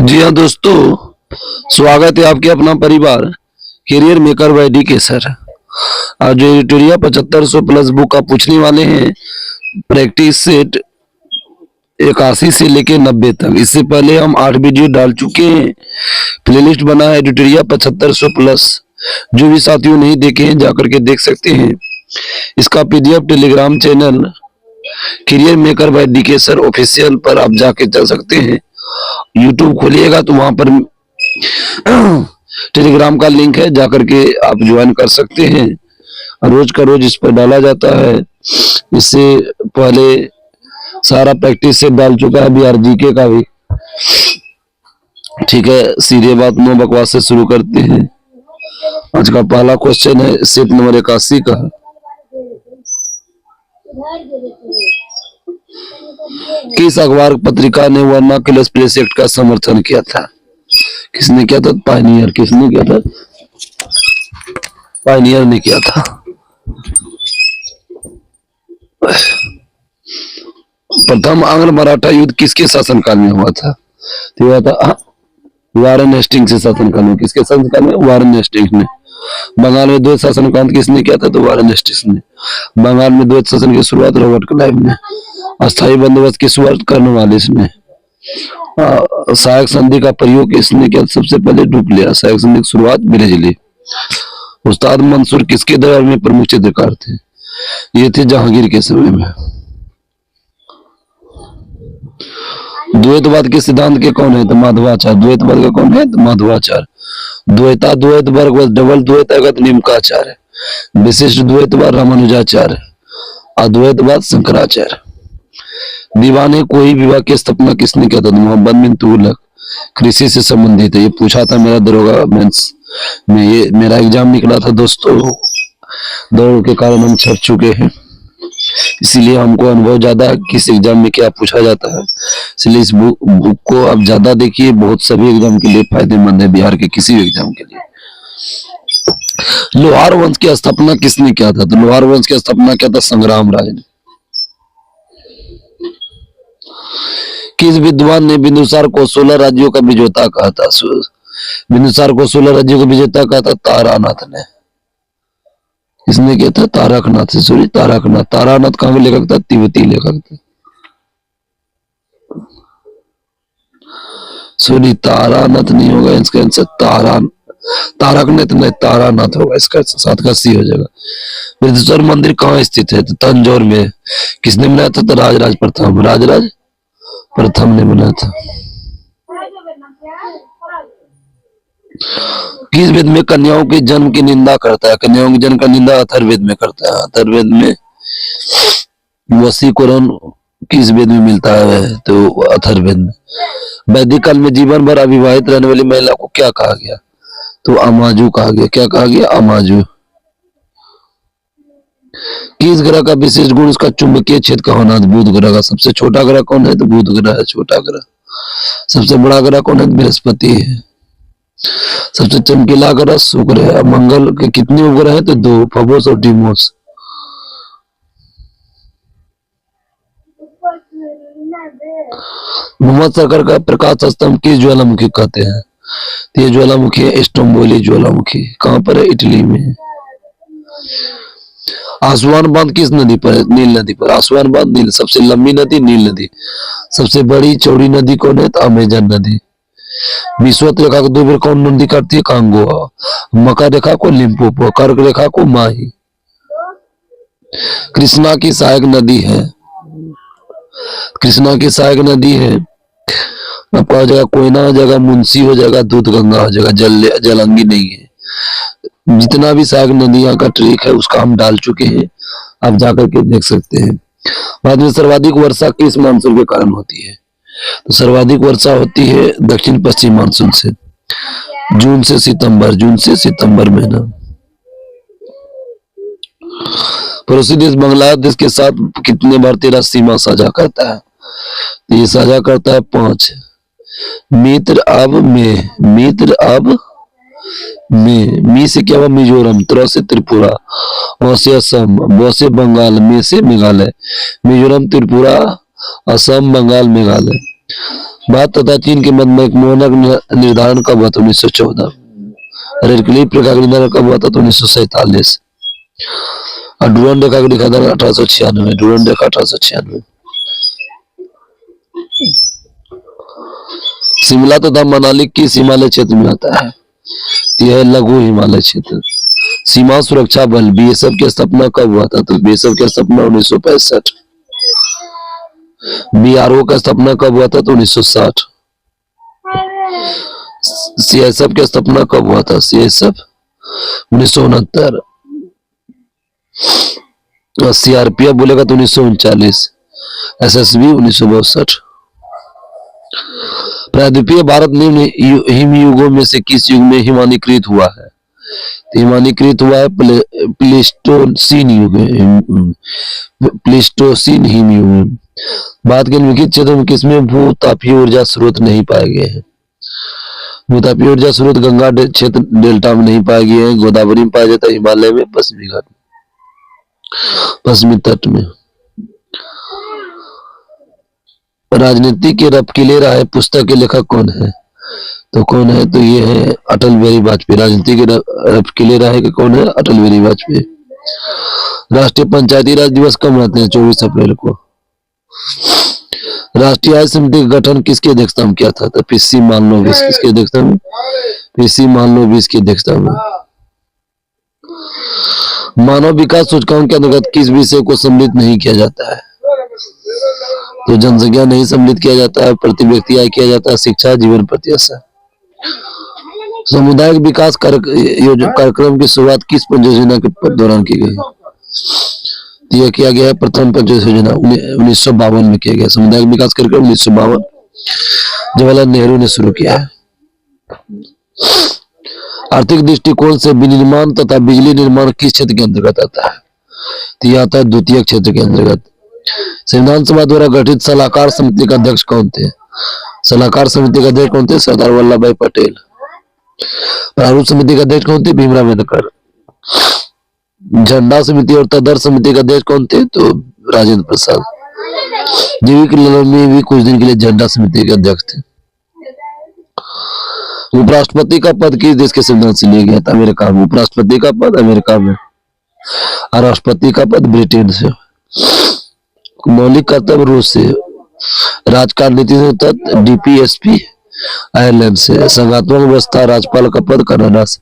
जी हाँ दोस्तों, स्वागत है आपके अपना परिवार career maker by D K sir. आज जो एडिटोरिया 7500 प्लस बुक आप पूछने वाले हैं, प्रैक्टिस सेट 81 से लेके 90 तक। इससे पहले हम 8 वीडियो डाल चुके हैं, प्लेलिस्ट बना है एडिटोरिया 7500 प्लस। जो भी साथियों नहीं देखे हैं जाकर के देख सकते हैं। इसका PDF Telegram channel career maker by D K sir official पर आप जाके चल सकते हैं। यूट्यूब खोलिएगा तो वहां पर टेलीग्राम का लिंक है, जाकर के आप ज्वाइन कर सकते हैं। रोज का रोज इस पर डाला जाता है। इससे पहले सारा प्रैक्टिस से डाल चुका है, अभी आरजीके का भी। ठीक है, सीधे बात नो बकवास से शुरू करते हैं। आज का पहला क्वेश्चन है सेट नंबर 81 का। किस अखबार पत्रिका ने वर्नाक्युलर प्रेस एक्ट का समर्थन किया था? किसने किया था? पायनियर। किसने किया था? पायनियर ने किया था। प्रथम आंग्ल मराठा युद्ध किसके शासनकाल में हुआ था? तो हुआ था वारेन हेस्टिंग से शासनकाल में। किसके शासनकाल में? वारेन हेस्टिंग ने। बंगाल में द्वैत शासनकाल किसने किया था? तो वारेन हेस्टिंग ने। बंगाल में द्वैत शासन की शुरुआत रॉबर्ट क्लाइव ने। अस्थायी बंदोबस्त की शुरुआत कॉर्नवालिस ने। सहायक संधि का प्रयोग किसने किया? सबसे पहले डुप्लिया। सहायक संधि की शुरुआत बिरेजली। उस्ताद मंसूर किसके दरबार में प्रमुख चित्रकार थे? ये थे जहांगीर के समय में। द्वैतवाद के सिद्धांत के कौन है? तो माधवाचार्य। द्वैतवाद का कौन है? तो माधवाचार्य। द्वैता द्वैत वर्ग डबल द्वैतागत निम्काचार्य। विशिष्ट द्वैतवाद रामानुजाचार्य। अद्वैतवाद शंकराचार्य। दीवाने कोई विवाह की स्थापना किसने किया था? मोहम्मद बिन तुगलक। कृषि से संबंधित है, ये पूछा था मेरा दरोगा मेंस में। ये मेरा एग्जाम निकला था दोस्तों, दौड़ के कारण हम छट चुके हैं, इसीलिए हमको अनुभव ज्यादा है किस एग्जाम में क्या पूछा जाता है। इसलिए इस बुक को आप ज्यादा देखिए, बहुत सभी एग्जाम के लिए फायदेमंद है, बिहार के किसी भी एग्जाम के लिए। लोहार वंश की स्थापना किसने किया था? तो लोहार वंश की स्थापना किया था संग्राम राय ने। किस विद्वान ने बिंदुसार को 16 राज्यों का विजेता कहा था? बिंदुसार को 16 राज्यों का विजेता कहा था तारानाथ ने। किसने किया था? तारकनाथ से। सॉरी, तारकनाथ। तारानाथ कहां के लेखक था? तिब्बती लेखक थे। सॉरी, तारानाथ नहीं होगा इसका आंसर। तारकनाथ नहीं, तारानाथ होगा इसका। 7 का सी हो जाएगा। बृहदेश्वर मंदिर कहाँ स्थित है? तो तंजौर में। किसने बनाया था? तो राजराज प्रथम। राजराज प्रथम ने बनाया था। किस वेद में कन्याओं के जन्म की निंदा करता है? कन्याओं के जन्म का निंदा अथर्ववेद में करता है। अथर्ववेद में। वशीकरण किस वेद में मिलता है? तो अथर्ववेद में। वैदिक काल में जीवन भर अविवाहित रहने वाली महिला को क्या कहा गया? तो अमाजू कहा गया। क्या कहा गया? अमाजू। किस ग्रह का विशेष गुण उसका चुंबकीय क्षेत्र का होना? बुध ग्रह का। सबसे छोटा ग्रह कौन है? तो बुध ग्रह है, छोटा ग्रह। सबसे बड़ा ग्रह कौन है? बृहस्पति है। सबसे चमकीला ग्रह शुक्र है। मंगल के कितने उपग्रह है? तो 2, फबोस और डीमोस। मोहम्मद सरकार का प्रकाश स्तंभ किस ज्वालामुखी कहते हैं? तो ये ज्वालामुखी है स्टोम्बोली ज्वालामुखी। कहां पर है? इटली में। आसवान बांध किस नदी पर है? नील नदी पर। आसवान बांध नील। सबसे लंबी नदी नील नदी। सबसे बड़ी चौड़ी नदी कौन है? तो अमेजन नदी। विषुवत रेखा को 2 बार कौन नदी काटती है? कांगो। मकर रेखा को लिम्पोपो। कर्क रेखा को माही। कृष्णा की सहायक नदी है। कृष्णा की सहायक नदी है आपका हो जाएगा कोयना, हो जाएगा मुंशी, हो जाएगा दूध गंगा, हो जाएगा जलंगी नहीं है। जितना भी सहायक नदियां का ट्रिक है उसका हम डाल चुके हैं, आप जाकर के देख सकते हैं। बाद में सर्वाधिक वर्षा किस मानसून के कारण होती है? तो सर्वाधिक वर्षा होती है दक्षिण पश्चिम मानसून से। जून से सितंबर। जून से सितंबर महीना। पड़ोसी देश बांग्लादेश के साथ कितने बार 13 सीमा साझा करता है? तो ये साझा करता है 5। मित्र अब में। मित्र अब में। मी से क्या हुआ? मिजोरम। त्र से त्रिपुरा। अ से असम। ब से बंगाल। मे से मेघालय। मिजोरम, त्रिपुरा, असम, बंगाल, मेघालय। भारत तथा चीन के मध्य में एक मानक निर्धारण कब हुआ था? 1914। रेड क्लिफ रेखा का निर्धारण कब हुआ था? तो 1947। और डूरन रेखा का निर्धारण 1896। डूरन रेखा 1896। शिमला तथा मनाली किस हिमालय क्षेत्र में आता है? यह है लघु हिमालय क्षेत्र। सीमा सुरक्षा बल बीएसएफ की स्थापना कब हुआ था? तो बीएसएफ की स्थापना 1965। बीआरओ का स्थापना कब हुआ था? तो 1960। सीएसएफ की स्थापना कब हुआ था? सीएसएफ 1969। सीआरपीएफ बोलेगा तो 1939। एसएसबी 1962। प्रायद्वीपीय भारत निम्न हिम युगों में से किस युग में हिमानीकृत हुआ है? हिमानीकृत हुआ है प्लेस्टोसीन युग में, प्लेस्टोसीन हिम युग में। भारत के निम्नलिखित क्षेत्रों में किसमें भूतापीय ऊर्जा स्रोत नहीं पाए गए हैं? भूतापीय ऊर्जा स्रोत गंगा क्षेत्र डेल्टा में नहीं पाए गए हैं, गोदावरी में पाया जाता है, हिमालय में, पश्चिमी घाट, पश्चिमी तट में। राजनीति के रफकीले राह पुस्तक के लेखक कौन है? तो कौन है? तो ये है अटल बिहारी वाजपेयी। राजनीति के रफकीले राह के कौन है? अटल बिहारी वाजपेयी। राष्ट्रीय पंचायती राज दिवस कब मनाते हैं? 24 अप्रैल को। राष्ट्रीय आय समिति का गठन किसकी अध्यक्षता में किया था? तो पीसी मालनोबिस। किसकी अध्यक्षता में? पीसी मालनोबिस की अध्यक्षता में। मानव विकास सूचकांक के अंतर्गत किस विषय को सम्मिलित नहीं किया जाता है? तो जनसंख्या नहीं सम्मिलित किया जाता है, प्रति व्यक्ति आय किया जाता है, शिक्षा, जीवन प्रत्याशा। सामुदायिक विकास कार्यक्रम की शुरुआत किस पंचयोजना के दौरान की गई? यह किया गया है प्रथम पंचायत योजना 1952 में किया गया। सामुदायिक विकास कार्यक्रम 1952 जवाहरलाल नेहरू ने शुरू किया है। आर्थिक दृष्टिकोण से विनिर्माण तथा बिजली निर्माण किस क्षेत्र के अंतर्गत आता है? तो यह आता है द्वितीय क्षेत्र के अंतर्गत। संविधान सभा द्वारा गठित सलाहकार समिति का अध्यक्ष कौन थे? सलाहकार समिति का अध्यक्ष कौन थे? सरदार वल्लभ भाई पटेल। प्रारूप समिति का अध्यक्ष कौन थे? भीमराव अम्बेडकर। झंडा समिति और तदर्थ समिति का अध्यक्ष कौन थे? तो राजेंद्र प्रसाद। जीविका लाल में भी कुछ दिन के लिए झंडा समिति के अध्यक्ष थे। उपराष्ट्रपति का पद किस देश के संविधान से लिया गया था? अमेरिका में। उपराष्ट्रपति का पद अमेरिका में और राष्ट्रपति का पद ब्रिटेन से। मौलिक कर्तव्य रूस से। राजकाज नीति से डीपीएसपी आयरलैंड से। संघात्मक व्यवस्था राज्यपाल का पद कनाडा से।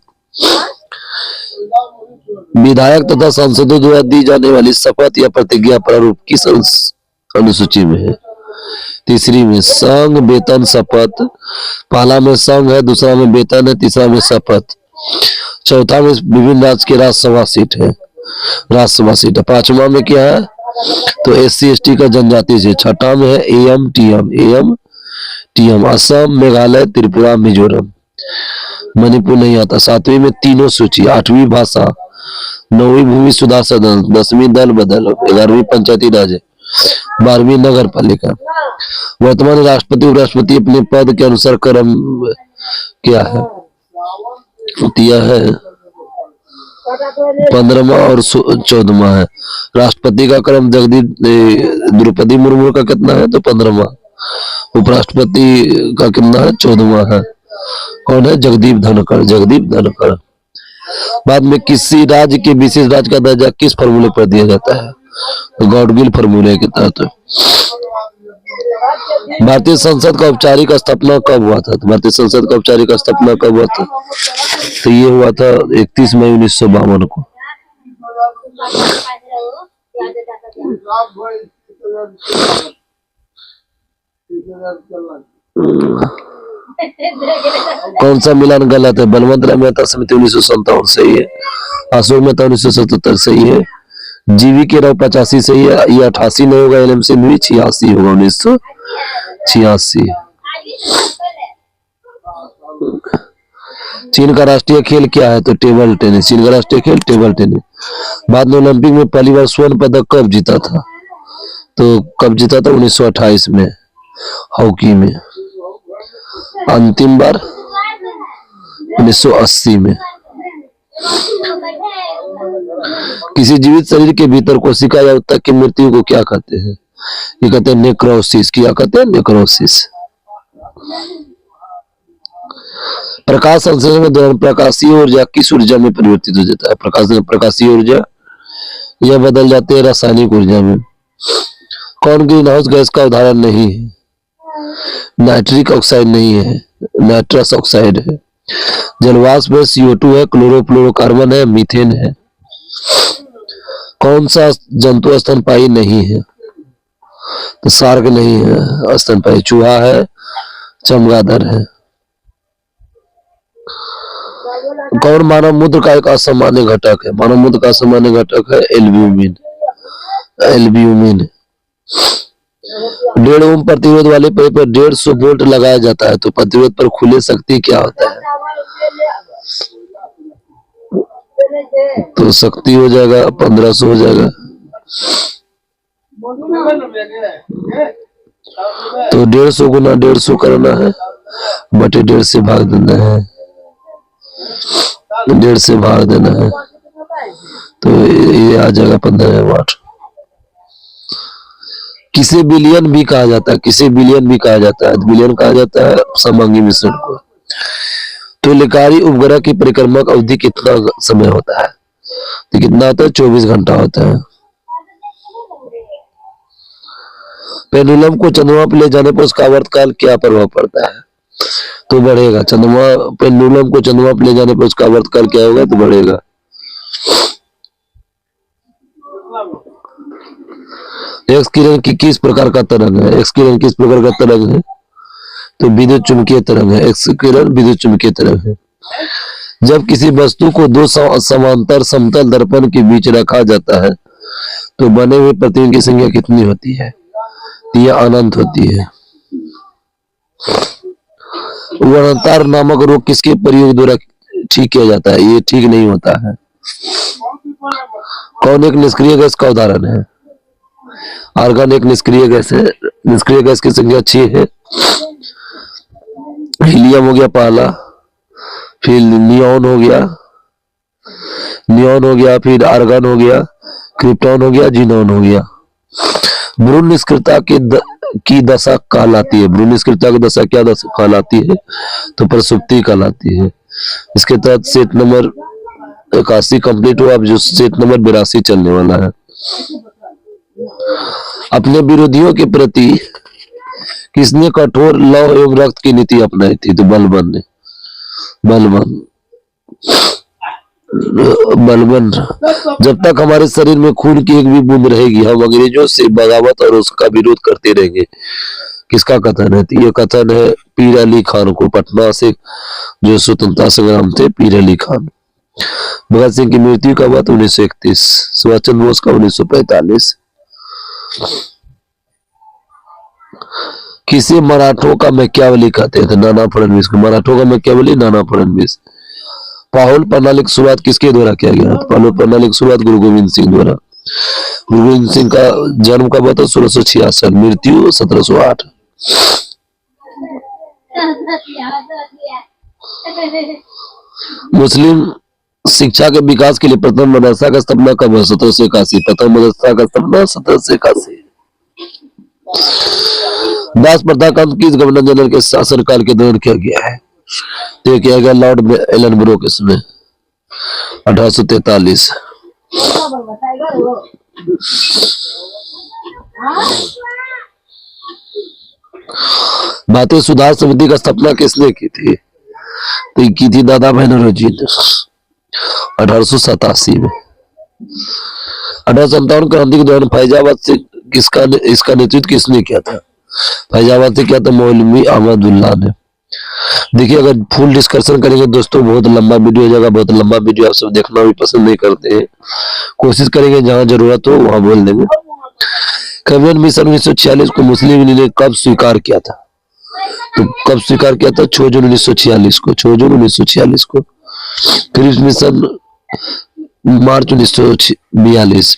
विधायक तथा सांसदों द्वारा दी जाने वाली शपथ या प्रतिज्ञा प्रारूप किस अनुसूची में है? तीसरी में। संघ वेतन शपथ। पहला में संघ है, दूसरा में वेतन है, तीसरा में शपथ, चौथा में विभिन्न राज्य के राज्यसभा सीट है, राज्यसभा सीट है। पांचवा में क्या है? तो SC ST का जनजाति से। छठा में है AM/TM असम, मेघालय, त्रिपुरा, मिजोरम। मणिपुर नहीं आता। सातवीं में तीनों सूची। आठवीं भाषा। नौवीं भूमि सुधार सदन। 10वीं दल बदल। 11वीं पंचायती राज। 12वीं नगर पालिका। वर्तमान राष्ट्रपति उपराष्ट्रपति अपने पद के अनुसार क्रम क्या है? यह है 15वां और 14वां है। राष्ट्रपति का क्रम द्रौपदी मुर्मू का कितना है? तो 15वां। उपराष्ट्रपति का कितना है? 14वां है। कौन है? जगदीप धनखड़। जगदीप धनखड़। बाद में किसी राज्य के विशेष राज्य का दर्जा किस फॉर्मूले पर दिया जाता है? तो गॉडगिल फॉर्मूले के तहत। भारतीय संसद का औपचारिक स्थापना कब हुआ था? तो भारतीय संसद का औपचारिक स्थापना कब हुआ था? तो ये हुआ था 31 मई 1952 को। कौन सा मिलान गलत है? बलवंत राय मेहता समिति 1957 सही है। अशोक मेहता 1977 सही है। जीवी के राव 85 सही है। ये 88 नहीं होगा, LMC में 86 होगा, 1986। चीन का राष्ट्रीय खेल क्या है? तो टेबल टेनिस। चीन का राष्ट्रीय खेल टेबल टेनिस। बाद में ओलंपिक में पहली बार स्वर्ण पदक कब जीता था? तो कब जीता था? 1928 में हॉकी में। अंतिम बार 1980 में। किसी जीवित शरीर के भीतर कोशिका या ऊतक की मृत्यु को क्या कहते हैं? ये कहते हैं नेक्रोसिस। क्या कहते हैं? नेक्रोसिस। प्रकाश संश्लेषण के दौरान प्रकाशीय ऊर्जा किस ऊर्जा में परिवर्तित हो जाता है? प्रकाशीय ऊर्जा यह बदल जाती है रासायनिक ऊर्जा में। कौन ग्रीन हाउस गैस का उदाहरण नहीं है? नाइट्रिक ऑक्साइड नहीं है, नाइट्रस ऑक्साइड है। जलवाष्प में CO2 है, क्लोरोफ्लोरोकार्बन है, मीथेन है। कौन सा जंतु स्तनपायी नहीं है? तो शार्क नहीं है स्तनपायी, चूहा है, चमगादड़ है। कौन मानव मूत्र का एक असामान्य घटक है? मानव मूत्र का असामान्य घटक है एल्ब्यूमिन। एल्ब्यूमिन 1.5 ओम प्रतिरोध वाले पाइप पर 150 वोल्ट लगाया जाता है तो प्रतिरोध पर खुले शक्ति क्या होता है? तो शक्ति हो जाएगा 1500 हो जाएगा। तो 150 गुना 150 करना है, बटे 1.5 से भाग देना है, 1.5 से भाग देना है, तो ये आ जाएगा 15 वाट। किसे बिलियन भी कहा जाता है? किसे बिलियन भी कहा जाता है? बिलियन कहा जाता है समअंगी मिश्रण को। तो तुल्यकारी उपग्रह की परिक्रमा का अवधि कितना समय होता है? तो कितना होता है? 24 घंटा होता है। पेंडुलम को चंद्रमा पर ले जाने पर उसका आवर्तकाल क्या प्रभाव पड़ता है? तो बढ़ेगा। चंद्रमा पेंडुलम को चंद्रमा पर ले जाने पर उसका आवर्तकाल क्या होगा? तो बढ़ेगा। एक्स किरण की किस प्रकार का तरंग है? एक्स किरण किस प्रकार का तरंग है? तो विद्युत चुंबकीय तरंग है। एक्स किरण विद्युत चुंबकीय तरंग है। जब किसी वस्तु को दो समांतर समतल दर्पण के बीच रखा जाता है तो बने हुए प्रतिबिंब की संख्या कितनी होती है? यह अनंत होती है। वर्णतार नामक रोग किसके प्रयोग द्वारा ठीक किया जाता है? ये ठीक नहीं होता है। कौन एक निष्क्रिय गैस का उदाहरण है? आर्गन एक निष्क्रिय गैस है। निष्क्रिय गैस की संख्या 6 है। हीलियम हो गया पहला, फिर नियॉन हो गया, फिर आर्गन हो गया, क्रिप्टॉन हो गया, जीनॉन हो गया। भ्रूण निष्क्रियता की दशा कहलाती है। भ्रूण निष्क्रियता की दशा क्या दशा कहलाती है? तो प्रसुप्ति कहलाती है। इसके तहत सेट नंबर 81 कंप्लीट हुआ, अब जो सेट नंबर 82 चलने वाला है। अपने विरोधियों के प्रति किसने कठोर लौह एवं रक्त की नीति अपनाई थी? तो बलबन ने। बलबन जब तक हमारे शरीर में खून की एक भी बूंद रहेगी हम अंग्रेजों से बगावत और उसका विरोध करते रहेंगे। किसका कथन है? तो ये कथन है पीर अली खान को, पटना से जो स्वतंत्रता संग्राम थे पीर अली खान। भगत सिंह की मृत्यु का बात 1931, सुभाष चंद्र बोस का 1945। किसे मराठों का मैकियावेली कहते थे? नाना फडणवीस को। मराठों का मैकियावेली नाना फडणवीस। पाहुल प्रणाली की शुरुआत किसके द्वारा किया गया? पाहुल प्रणाली की शुरुआत गुरु गोविंद सिंह द्वारा। गुरु गोविंद सिंह का जन्म कब हुआ था? 1666, मृत्यु 1708। मुस्लिम शिक्षा के विकास के लिए प्रथम मदरसा का स्थापना कब हुआ? 1781। प्रथम मदरसा का स्थापना 1781। दास प्रथा का किस गवर्नर जनरल के शासनकाल के दौरान किया गया है? तो किया गया लॉर्ड एलनब्रो के समय 1843। भारतीय सुधार समिति का स्थापना किसने की थी? तो की थी दादा बनोजी ने 1887 में। 1857 क्रांति के दौरान फैजाबाद से इसका नेतृत्व किसने किया था? फैजाबाद से किया था मौलवी अहमदुल्लाह ने। देखिए अगर फुल डिस्कशन करेंगे दोस्तों बहुत लंबा वीडियो हो जाएगा। बहुत लंबा वीडियो आप सब देखना भी पसंद नहीं करते हैं। कोशिश करेंगे जहां जरूरत हो वहां बोल देंगे। कैबिनेट मिशन 1946 को मुस्लिम लीग ने कब स्वीकार किया था? तो कब स्वीकार किया था? 6 जून 1946 को। 6 जून 1946 को। क्रिप्स मिशन मार्च 1942।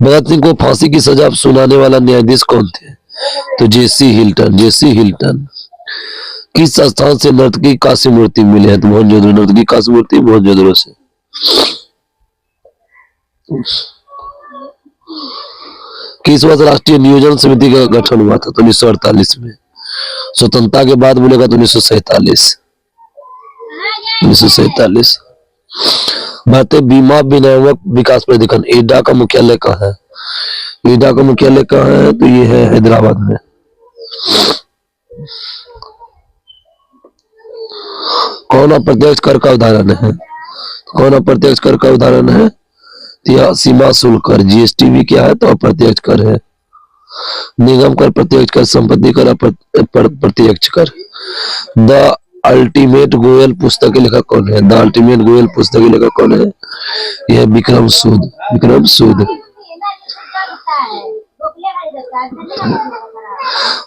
भगत सिंह को फांसी की सजा सुनाने वाला न्यायाधीश कौन थे? तो जेसी हिल्टन। किस स्थान से नर्तकी कांस्य मूर्ति मिली है? तो मोहनजोदड़ो। नर्तकी कांस्य मूर्ति मोहनजोदड़ो से। किस वर्ष राष्ट्रीय नियोजन समिति का गठन हुआ था? तो 1948 में। स्वतंत्रता के बाद बोलेगा तो 1947। 1947। भारतीय बीमा विनियामक विकास प्राधिकरण ईडा का मुख्यालय कहाँ है? ईडा का मुख्यालय कहाँ है? तो ये है हैदराबाद में। कौन अप्रत्यक्ष कर का उदाहरण है? कौन अप्रत्यक्ष कर का उदाहरण है? यह सीमा शुल्क कर, जीएसटी भी क्या है? तो अप्रत्यक्ष कर है। निगम कर प्रत्यक्ष कर, संपत्ति कर प्रत्यक्ष कर। द अल्टीमेट गोयल पुस्तक के लेखक कौन है? द अल्टीमेट गोयल पुस्तक के लेखक कौन है? यह विक्रम सूद। विक्रम सूद।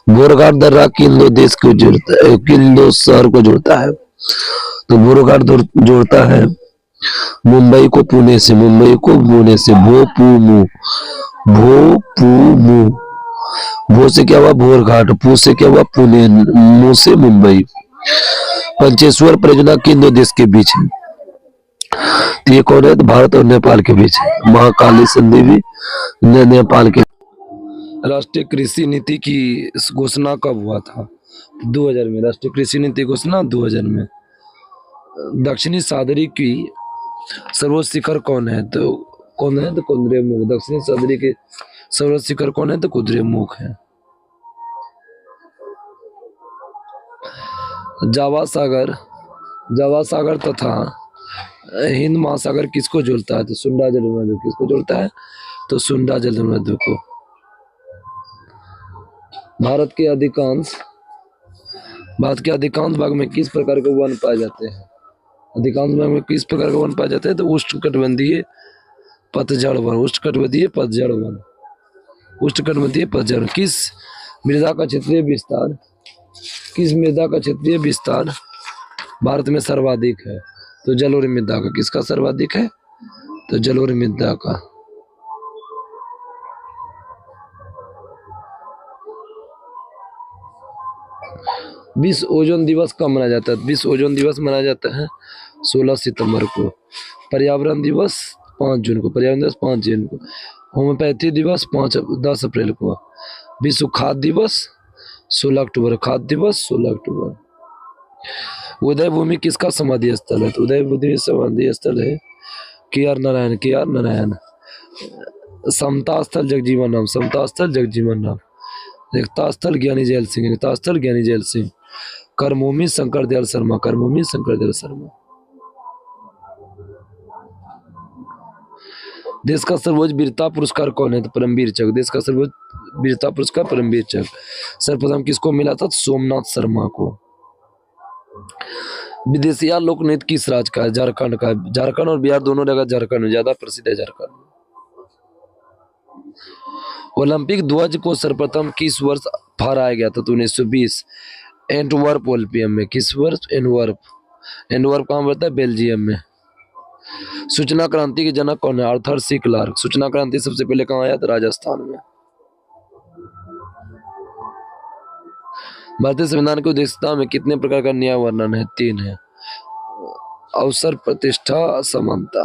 बोरघाट दर्रा किन दो देश को जोड़ता है? किन दो शहर को जोड़ता है? तो बोरघाट जोड़ता है मुंबई को पुणे से। मुंबई को पुणे से। भोपूमू। भोपूमू। भो से क्या हुआ? बोरघाट। पू से क्या हुआ? पुणे। मु से मुंबई। पंचेश्वर परियोजना किन दो देश के बीच है? तो ये कौन है? तो भारत और नेपाल के बीच है। महाकाली संधि भी नेपाल के। राष्ट्रीय कृषि नीति की घोषणा कब हुआ था? 2000 में। राष्ट्रीय कृषि नीति घोषणा 2000 में। दक्षिणी सागरी की सर्वोच्च शिखर कौन है? तो कौन है? तो कुद्रेमुख। दक्षिणी सागरी के सर्वोच्च शिखर कौन है? तो कुद्रेमुख है। जावा सागर, जावा सागर तथा हिंद महासागर किसको जोड़ता है? तो सुंडा जलमृदु। किसको जोड़ता है? तो सुंडा जलमृदु को। भारत के अधिकांश भाग में किस प्रकार के वन पाए जाते हैं? अधिकांश भाग में किस प्रकार के वन पाए जाते हैं? तो उष्णकटिबंधीय पतझड़ वन। उष्णकटिबंधीय पतझड़ वन। उष्णकटिबंधीय पतझड़। किस मृदा का क्षेत्रीय विस्तार, किस मृदा का क्षेत्रीय विस्तार भारत में सर्वाधिक है? तो जलोढ़ मृदा का। किसका सर्वाधिक है? तो जलोढ़ मृदा का। विश्व ओजोन दिवस कब मनाया जाता है? विश्व ओजोन दिवस मनाया जाता है 16 सितंबर को। पर्यावरण दिवस 5 जून को। पर्यावरण दिवस 5 जून को। होम्योपैथी दिवस 10 अप्रैल को। विश्व खाद्य दिवस 16 अक्टूबर। खाद्य दिवस 16 अक्टूबर। उदय भूमि किसका समाधि स्थल है? तो उदय भूमि समाधि स्थल है KR नारायण। KR नारायण। समता स्थल जगजीवन राम। समता स्थल जगजीवन राम। एकता स्थल ज्ञानी जैल सिंह। एकता स्थल ज्ञानी जैल सिंह। कर्मभूमि शंकर दयाल शर्मा। कर्मभूमि शंकर दयाल शर्मा। देश का सर्वोच्च वीरता पुरस्कार कौन है? तो परमवीर चक्र। देश का सर्वोच्च वीरता पुरस्कार परमवीर चक्र सर्वप्रथम किसको मिला था? सोमनाथ शर्मा को। विदेशिया लोक नृत्य किस राज्य का है? झारखंड का। झारखंड और बिहार दोनों जगह झारखंड में ज्यादा प्रसिद्ध है। झारखंड। ओलंपिक ध्वज को सर्वप्रथम किस वर्ष फहराया गया था? तो 1920 एंटवर्प ओलंपियम में। किस वर्ष? एंटवर्प। एंटवर्प कहाँ पड़ता है? बेल्जियम में। सूचना क्रांति के जनक कौन है? Arthur C Clarke. सूचना क्रांति सबसे पहले कहाँ आया? तो राजस्थान में। भारतीय संविधान की उद्देश्यता में कितने प्रकार का न्याय वर्णन है? 3 है। अवसर, प्रतिष्ठा, समानता।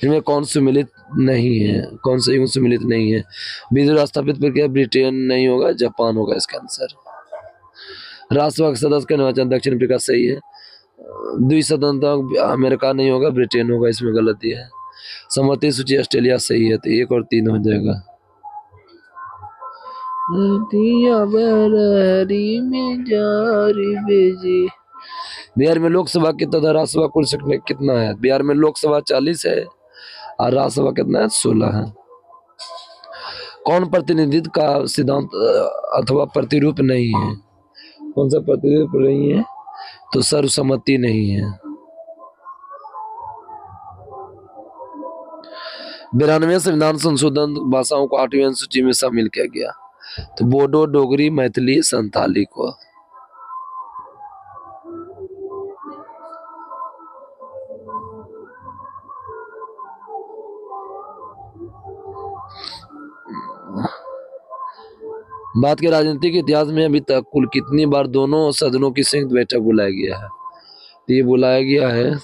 इनमें कौन सम्मिलित नहीं है? कौन सा यूं सम्मिलित नहीं है? विद्युत स्थापित प्रक्रिया ब्रिटेन नहीं होगा, जापान होगा इसका आंसर। राष्ट्रसभा के सदस्य का निर्वाचन दक्षिण अफ्रीका सही है। द्विसदनता अमेरिका नहीं होगा, ब्रिटेन होगा, इसमें गलती है। समवर्ती सूची ऑस्ट्रेलिया सही है। तो 1 और 3 हो जाएगा। बिहार में लोकसभा कितना? राज्यसभा कुल सीट कितना है? बिहार में लोकसभा 40 है और राज्यसभा कितना है? 16 है। कौन प्रतिनिधित्व का सिद्धांत अथवा प्रतिरूप नहीं है? कौन सा प्रतिरूप नहीं है? तो सर्वसम्मति नहीं है। 92वें संविधान संशोधन भाषाओं को 8वीं अनुसूची में शामिल किया गया। तो बोडो, डोगरी, मैथिली, संथाली को। भारत के राजनीतिक इतिहास में अभी तक कुल कितनी बार दोनों सदनों की संयुक्त बैठक बुलाया गया है? तो ये बुलाया गया है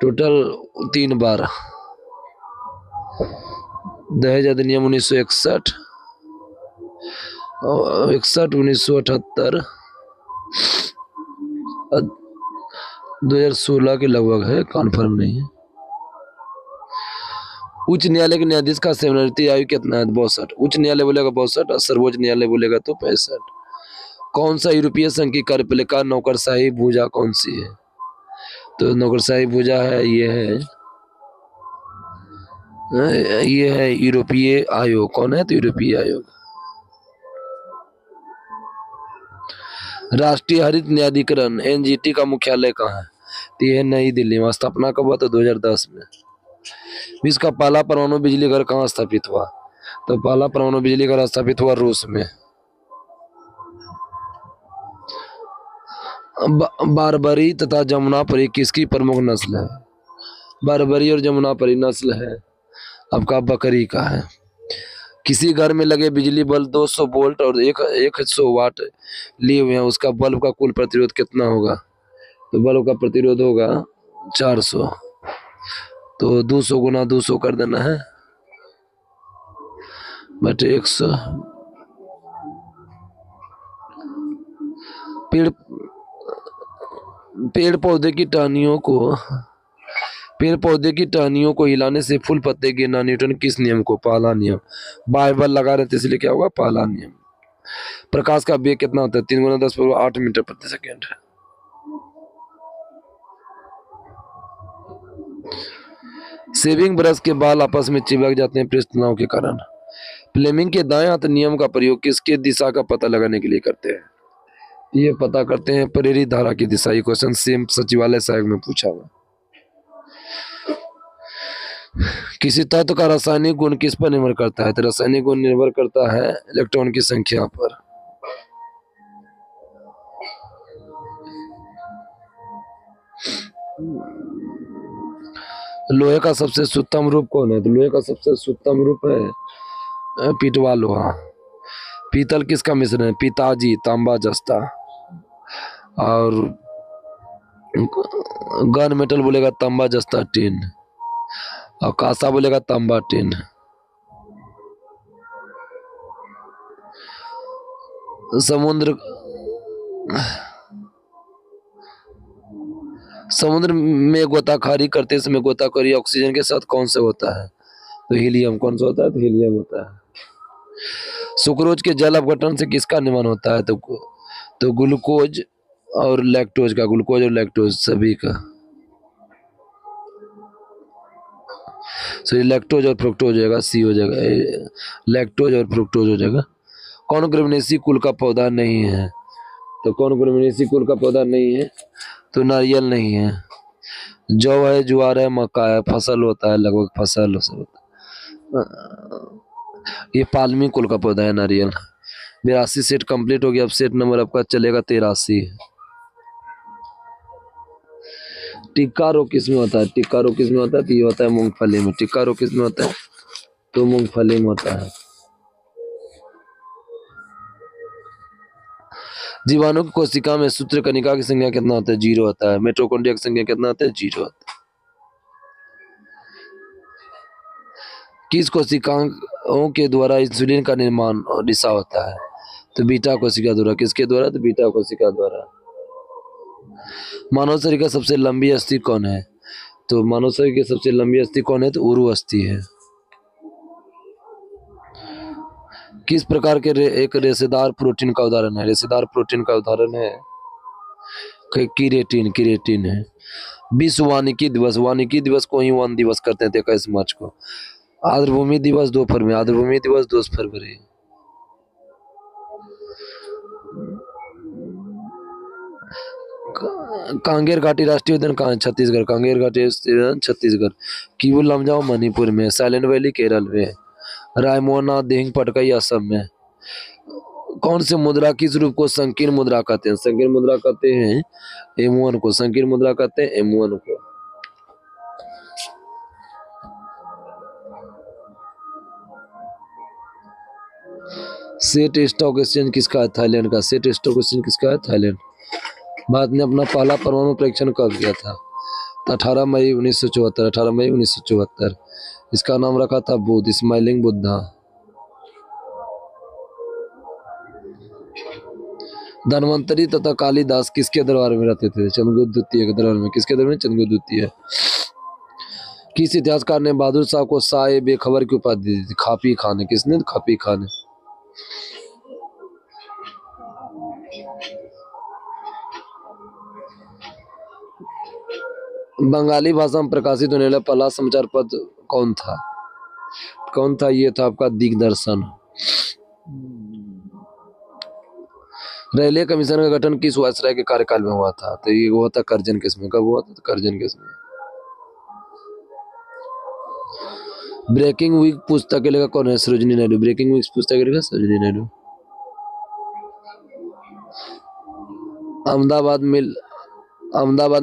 टोटल 3 बार। दहेज अधिनियम 1961, 61 1978 2016 के लगभग है, कन्फर्म नहीं है। उच्च न्यायालय के न्यायाधीश का सेवानिवृत्ति आयु कितना है? 62। उच्च न्यायालय बोलेगा 62 और सर्वोच्च न्यायालय बोलेगा तो 65। कौन सा यूरोपीय संघ की कार्यपालिका नौकरशाही भुजा कौन सी है? तो नौकरशाही भुजा है, ये है यूरोपीय आयोग। कौन है? तो यूरोपीय आयोग। राष्ट्रीय हरित न्यायाधिकरण एनजीटी का मुख्यालय कहाँ है? तो ये है नई दिल्ली में। स्थापना कब हुआ? तो 2010 में। विश्व का पहला परमाणु बिजली घर कहाँ स्थापित हुआ? तो पहला परमाणु बिजली घर स्थापित हुआ रूस में। बारबरी तथा जमुनापरी किसकी प्रमुख नस्ल है? बारबरी और जमुनापरी नस्ल है आपका बकरी का है। किसी घर में लगे बिजली बल्ब 200 वोल्ट और 100 वाट लिए हुए हैं, उसका बल्ब का कुल प्रतिरोध कितना होगा? तो बल्ब का प्रतिरोध होगा 400। तो 200 गुना 200 कर देना है बटे 100। पेड़ पेड़ पौधे की टहनियों को हिलाने से फूल पत्ते गिरना न्यूटन किस नियम को? पहला नियम। बाइबल लगा रहते इसलिए क्या होगा? पहला नियम। प्रकाश का वेग कितना होता है? 3 गुना 10 पर 8 मीटर प्रति सेकेंड। शेविंग ब्रश के बाल आपस में चिपक जाते हैं पृष्ठ तनाव के कारण। फ्लेमिंग के दाएं हाथ नियम का प्रयोग किसके दिशा का पता लगाने के लिए करते हैं? ये पता करते हैं प्रेरित धारा की दिशा। ये क्वेश्चन सेम सचिवालय सहायक में पूछा हुआ। किसी तत्व का रासायनिक गुण किस पर निर्भर करता है? तो रासायनिक गुण निर्भर करता है इलेक्ट्रॉन की संख्या पर। लोहे का सबसे शुद्धतम रूप कौन है? तो लोहे का सबसे शुद्धतम रूप है पीटवा लोहा। पीतल किसका मिश्रण है? पिताजी, तांबा, जस्ता। और गन मेटल बोलेगा तांबा, जस्ता, टिन। और कांसा बोलेगा तांबा, टिन। समुद्र में गोताखोरी करते समय गोताखोरी ऑक्सीजन के साथ कौन सा होता है? तो हीलियम। कौन सा होता है? तो हीलियम होता है। सुक्रोज के जल अपघटन से किसका निर्माण होता है? तो ग्लूकोज और लैक्टोज का। ग्लूकोज और लैक्टोज सभी का। सॉरी, लैक्टोज और फ्रुक्टोज हो जाएगा, सी हो जाएगा। लैक्टोज और फ्रुक्टोज हो जाएगा। कौन ग्रेविनेसी कुल का पौधा नहीं है? तो कौन ग्रेविनेसी कुल का पौधा नहीं है? तो नारियल नहीं है। जौ है, ज्वार है, मक्का है, फसल होता है, लगभग फसल सब होता है। ये पालमी कुल का पौधा है नारियल। 82 सेट कंप्लीट हो गया। अब सेट नंबर आपका चलेगा 83। टिक्का रोग किस में होता है? टिक्का रोग किस में होता है? तो ये होता है मूंगफली में। टिक्का रोग किस में होता है? तो मूंगफली में होता है। जीवाणु की कोशिका में सूत्रकणिका की संख्या कितना होता है? 0 होता है। मिटोकॉन्ड्रिया की संख्या कितना होता है? 0 होता है। किस कोशिकाओं के द्वारा इंसुलिन का निर्माण और रिसा होता है? तो बीटा कोशिका द्वारा। किसके द्वारा? तो बीटा कोशिका द्वारा। मानव शरीर का सबसे लंबी अस्थि कौन है? तो मानव शरीर की सबसे लंबी अस्थि कौन है? तो उरु अस्थि है। किस प्रकार के एक रेशेदार प्रोटीन का उदाहरण है? रेशेदार प्रोटीन का उदाहरण है किरेटिन है। विश्व वानिकी दिवस। वानिकी दिवस को ही वन दिवस करते हैं 21 मार्च को। आर्द्रभूमि दिवस 2 फरवरी। आर्द्रभूमि दिवस 2 फरवरी। कांगेर घाटी राष्ट्रीय उद्यान कहाँ है? छत्तीसगढ़। कांगेर घाटी राष्ट्रीय उद्यान छत्तीसगढ़। किबुल लमजाओ मणिपुर में। साइलेंट वैली केरल में। रायमोना देहिंग पटकाई असम में। कौन से मुद्रा किस रूप को संकीर्ण मुद्रा कहते हैं? संकीर्ण मुद्रा कहते हैं M1 को। संकीर्ण मुद्रा कहते हैं M1 को। सेट स्टॉक एक्सचेंज किसका है? थाईलैंड का। सेट स्टॉक एक्सचेंज किसका है? थाईलैंड। भारत ने अपना पहला परमाणु परीक्षण कब किया था? 18 मई 1974। 18 मई 1974। इसका नाम रखा था बुद्ध, स्माइलिंग बुद्धा। धन्वंतरी तथा कालिदास किसके दरबार में रहते थे? चंद्रगुप्त द्वितीय के दरबार में। किसके दरबार में? चंद्रगुप्त द्वितीय। किस इतिहासकार ने बहादुर शाह को शाह बेखबर की उपाधि दी थी? खापी खान ने। किसने? खापी खान ने। बंगाली भाषा में प्रकाशित होने वाला पहला समाचार पत्र कौन था? कौन था? ये था आपका दिग्दर्शन। रेलवे कमीशन का गठन किस वायसराय के कार्यकाल में हुआ था? तो ये हुआ था करजन केस में। कब हुआ था? तो करजन केस में। ब्रेकिंग वीक पुस्तक के लेखक कौन है? सरोजिनी नायडू। ब्रेकिंग वीक पुस्तक के लेखक सरोजिनी नायडू। अहमदाबाद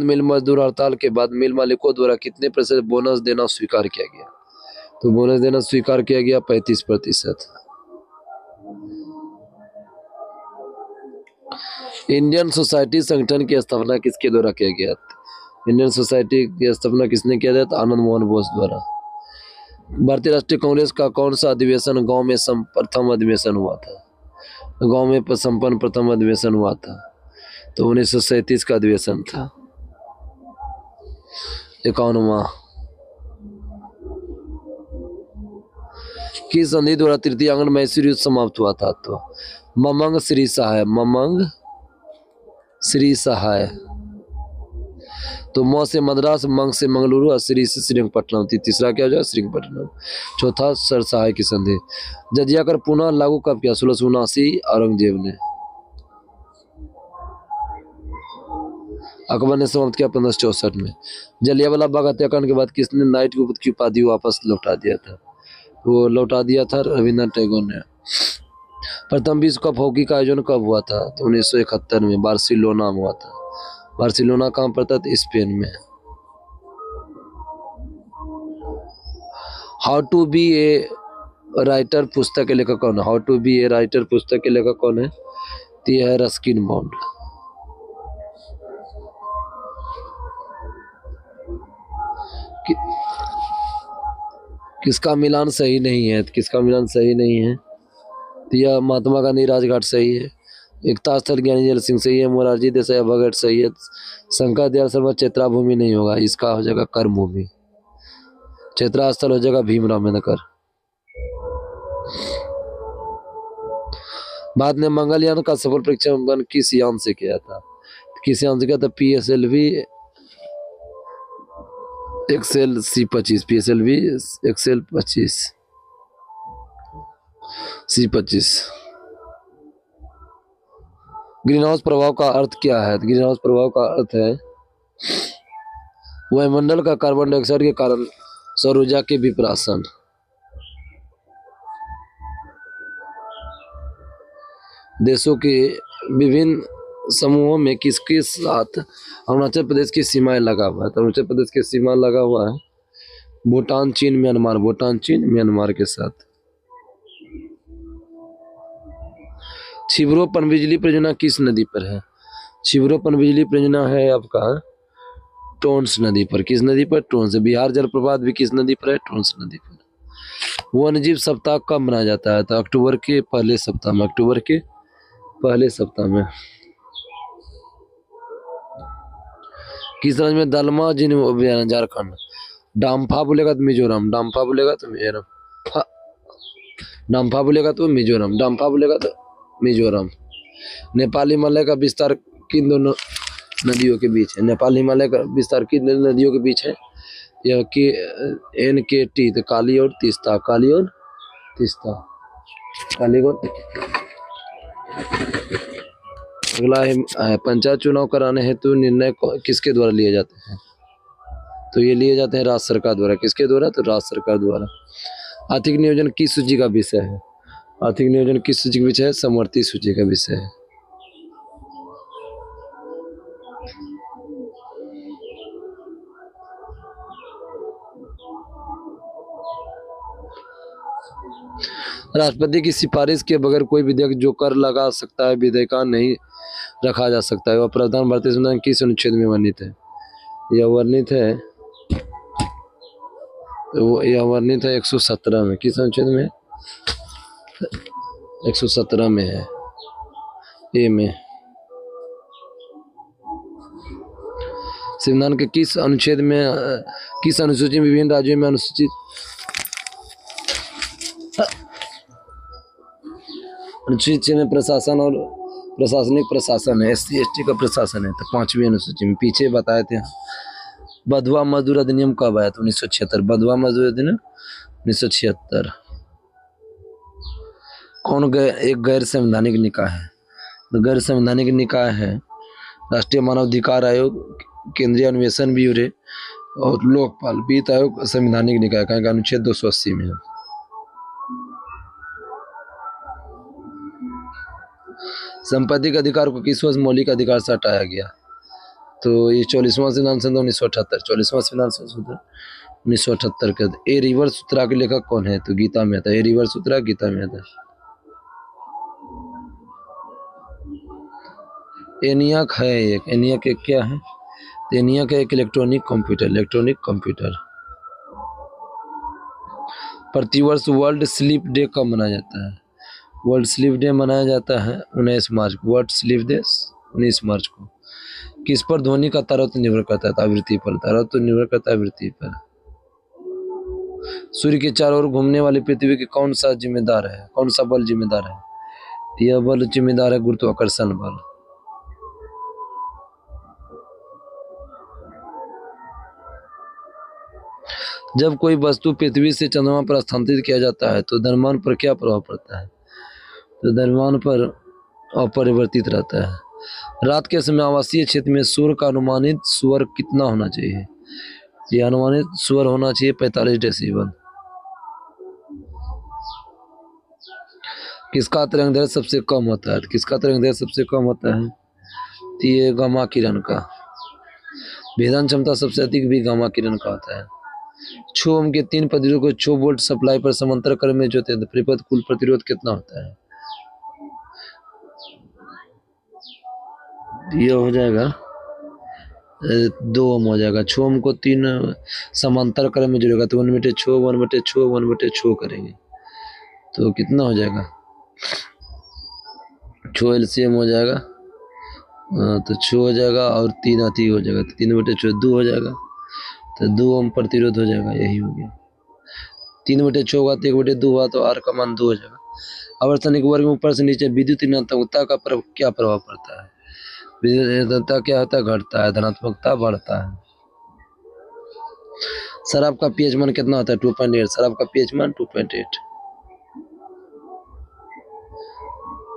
मिल मजदूर हड़ताल के बाद मिल मालिकों द्वारा कितने प्रतिशत बोनस देना स्वीकार किया गया? तो बोनस देना स्वीकार किया गया 35%। इंडियन सोसाइटी संगठन की स्थापना किसके द्वारा किया गया? इंडियन सोसाइटी की स्थापना किसने किया था? आनंद मोहन बोस द्वारा। भारतीय राष्ट्रीय कांग्रेस का कौन सा अधिवेशन गांव में प्रथम अधिवेशन हुआ था? गांव में संपन्न प्रथम अधिवेशन हुआ था तो 1937 का अधिवेशन था। 51वां। किस संधि द्वारा तृतीय आंगन मैसूर युद्ध समाप्त हुआ था? तो ममंग श्री सहाय। ममंग श्री सहाय। तो म से मद्रास, मंग से मंगलुरु और श्री से श्रीरंगपट्टनम। तीसरा क्या हो जाएगा? श्रीरंगपट्टनम। चौथा सर सहाय की संधि। जजिया कर पुनः लागू कब किया? 1679 औरंगजेब ने। अकबर ने समाप्त किया 1564 में। जलियांवाला बाग हत्याकांड के बाद किसने नाइट की उपाधि वापस लौटा दिया था? वो लौटा दिया था रविन्द्रनाथ टैगोर ने। प्रथम विश्व कप हॉकी का आयोजन कब हुआ था? तो 1971 में बार्सिलोना में हुआ था। बार्सिलोना कहाँ पड़ता था? स्पेन में। How to be a writer पुस्तक के लेखक कौन है? How to be a writer पुस्तक के लेखक कौन है? तो यह है रस्किन बॉन्ड। किसका मिलान सही नहीं है? किसका मिलान सही नहीं है? तो यह महात्मा गांधी राजघाट सही है। एकता स्थल ज्ञानी जैल सिंह सही है। मोरारजी देसाई भगत सही है। शंकर दयाल शर्मा चैत्रा भूमि नहीं होगा, इसका हो जाएगा कर्म भूमि। चैत्रा स्थल हो जाएगा भीमराव अम्बेडकर। बाद में मंगलयान का सफल प्रक्षेपण किस यान से किया था? किस यान से किया था? PSLV XL C25। PSLV XL 25 C25। Greenhouse प्रभाव का अर्थ क्या है? ग्रीन हाउस प्रभाव का अर्थ है वायुमंडल का कार्बन डाइऑक्साइड के कारण सौर ऊर्जा के विपरासन। देशों के विभिन्न समूहों में किसके साथ अरुणाचल प्रदेश की सीमाएं लगा हुआ है? तो अरुणाचल प्रदेश की सीमा लगा हुआ है भूटान, चीन, म्यांमार। भूटान, चीन, म्यांमार के साथ। छिबरो पनबिजली परियोजना किस नदी पर है? छिबरो पनबिजली परियोजना है आपका टोंस नदी पर। किस नदी पर? टोंस। बिहार जलप्रपात भी किस नदी पर है? टोंस नदी पर। वन्यजीव सप्ताह कब मनाया जाता है? तो अक्टूबर के पहले सप्ताह में। अक्टूबर के पहले सप्ताह में। किस राज्य में दलमा जिन अभयारण्य? झारखंड। डाम्फा बोलेगा तो मिजोरम। डाम्फा बोलेगा तो मिजोरम। डाम्फा बोलेगा तो मिजोरम। डाम्फा बोलेगा तो मिजोरम। नेपाल हिमालय का विस्तार किन दोनों नदियों के बीच है? नेपाल हिमालय का विस्तार किन नदियों के बीच है? यह के NKT। तो काली और तीस्ता। काली और तीस्ता। काली और अगला है पंचायत चुनाव कराने हेतु निर्णय किसके द्वारा लिए जाते हैं? तो ये लिए जाते हैं राज्य सरकार द्वारा। किसके द्वारा? तो राज्य सरकार द्वारा। आर्थिक नियोजन किस सूची का विषय है? आर्थिक नियोजन किस सूची का विषय है? समवर्ती सूची का विषय है। राष्ट्रपति की सिफारिश के बगैर कोई विधेयक जो कर लगा सकता है विधेयकान नहीं रखा जा सकता है। वह प्रावधान भारतीय संविधान किस अनुच्छेद में वर्णित है? यह वर्णित है 117 में। किस अनुच्छेद में? 117 में है, ए में। संविधान के किस अनुच्छेद में किस अनुसूची में विभिन्न राज्यों में अनुसूचित अनुसूची में प्रशासन और प्रशासनिक प्रशासन है, SC ST का प्रशासन है। तो 5वीं अनुसूची में पीछे बताए थे। बधवा मजदूर अधिनियम कब आया? तो 1976। बधवा मजदूर अधिनियम 1976। कौन एक गैर संवैधानिक निकाय है? तो गैर संवैधानिक निकाय है राष्ट्रीय मानव अधिकार आयोग, केंद्रीय अन्वेषण ब्यूरो और लोकपाल। वित्त आयोग संवैधानिक निकाय का अनुच्छेद 280 में है। संपत्ति अधिकार को किस वर्ष मौलिक अधिकार से हटाया गया? तो ये 44वां संविधान संशोधन 1978। 44वां संविधान संशोधन 1978 के। ए रिवर सूत्रा के लेखक कौन है? तो Geeta Mehta. A river Sutra Geeta Mehta. ENIAC है एक। एनियाक एक क्या है? तो एनियाक एक इलेक्ट्रॉनिक कंप्यूटर। Electronic computer. प्रतिवर्ष वर्ल्ड स्लीप डे कब मनाया जाता है? वर्ल्ड स्लीप डे मनाया जाता है 19 मार्च को। वर्ल्ड स्लीप डे 19 मार्च को। किस पर ध्वनि का तारतम्य निर्भर करता है? आवृत्ति पर। तारतम्य निर्भर करता है आवृत्ति पर। सूर्य के चारों ओर घूमने वाली पृथ्वी के कौन सा जिम्मेदार है? कौन सा बल जिम्मेदार है? यह बल जिम्मेदार है गुरुत्वाकर्षण बल। जब कोई वस्तु पृथ्वी से चंद्रमा पर स्थानांतरित किया जाता है तो द्रव्यमान पर क्या प्रभाव पड़ता है? तो द्रव्यमान पर अपरिवर्तित रहता है। रात के समय आवासीय क्षेत्र में शोर का अनुमानित स्वर कितना होना चाहिए? यह अनुमानित स्वर होना चाहिए 45 डेसिबल। किसका तरंगदैर्घ्य सबसे कम होता है? किसका तरंगदैर्घ्य सबसे कम होता है? तो ये गामा किरण का। भेदन क्षमता सबसे अधिक भी गामा किरण का होता है। 6 ओम के 3 प्रतिरोध को 6 वोल्ट सप्लाई पर समांतर क्रम में जोड़ते हैं तो परिपथ कुल प्रतिरोध कितना होता है? ये हो जाएगा 2 ओम हो जाएगा। 6 ओम को 3 समांतर क्रम में जोड़ेगा तो 1/6 1/6 1/6 करेंगे तो कितना हो जाएगा? 6 LCM हो जाएगा। तो 6 हो जाएगा और 3 अति हो जाएगा तो 3/6 2 हो जाएगा तो 2 ओम प्रतिरोध हो जाएगा। यही हो गया। 3/6 होगा तो 1/2 हुआ तो R का मान 2 हो जाएगा। आवर्तनिक वर्ग में ऊपर से नीचे विद्युत ऋणात्मकता का क्या प्रभाव पड़ता है? विद्युत ऋणात्मकता क्या होता है? घटता है। धनात्मकता बढ़ता है। शराब का pH मान कितना होता है? 2.8। शराब का pH मान 2.8।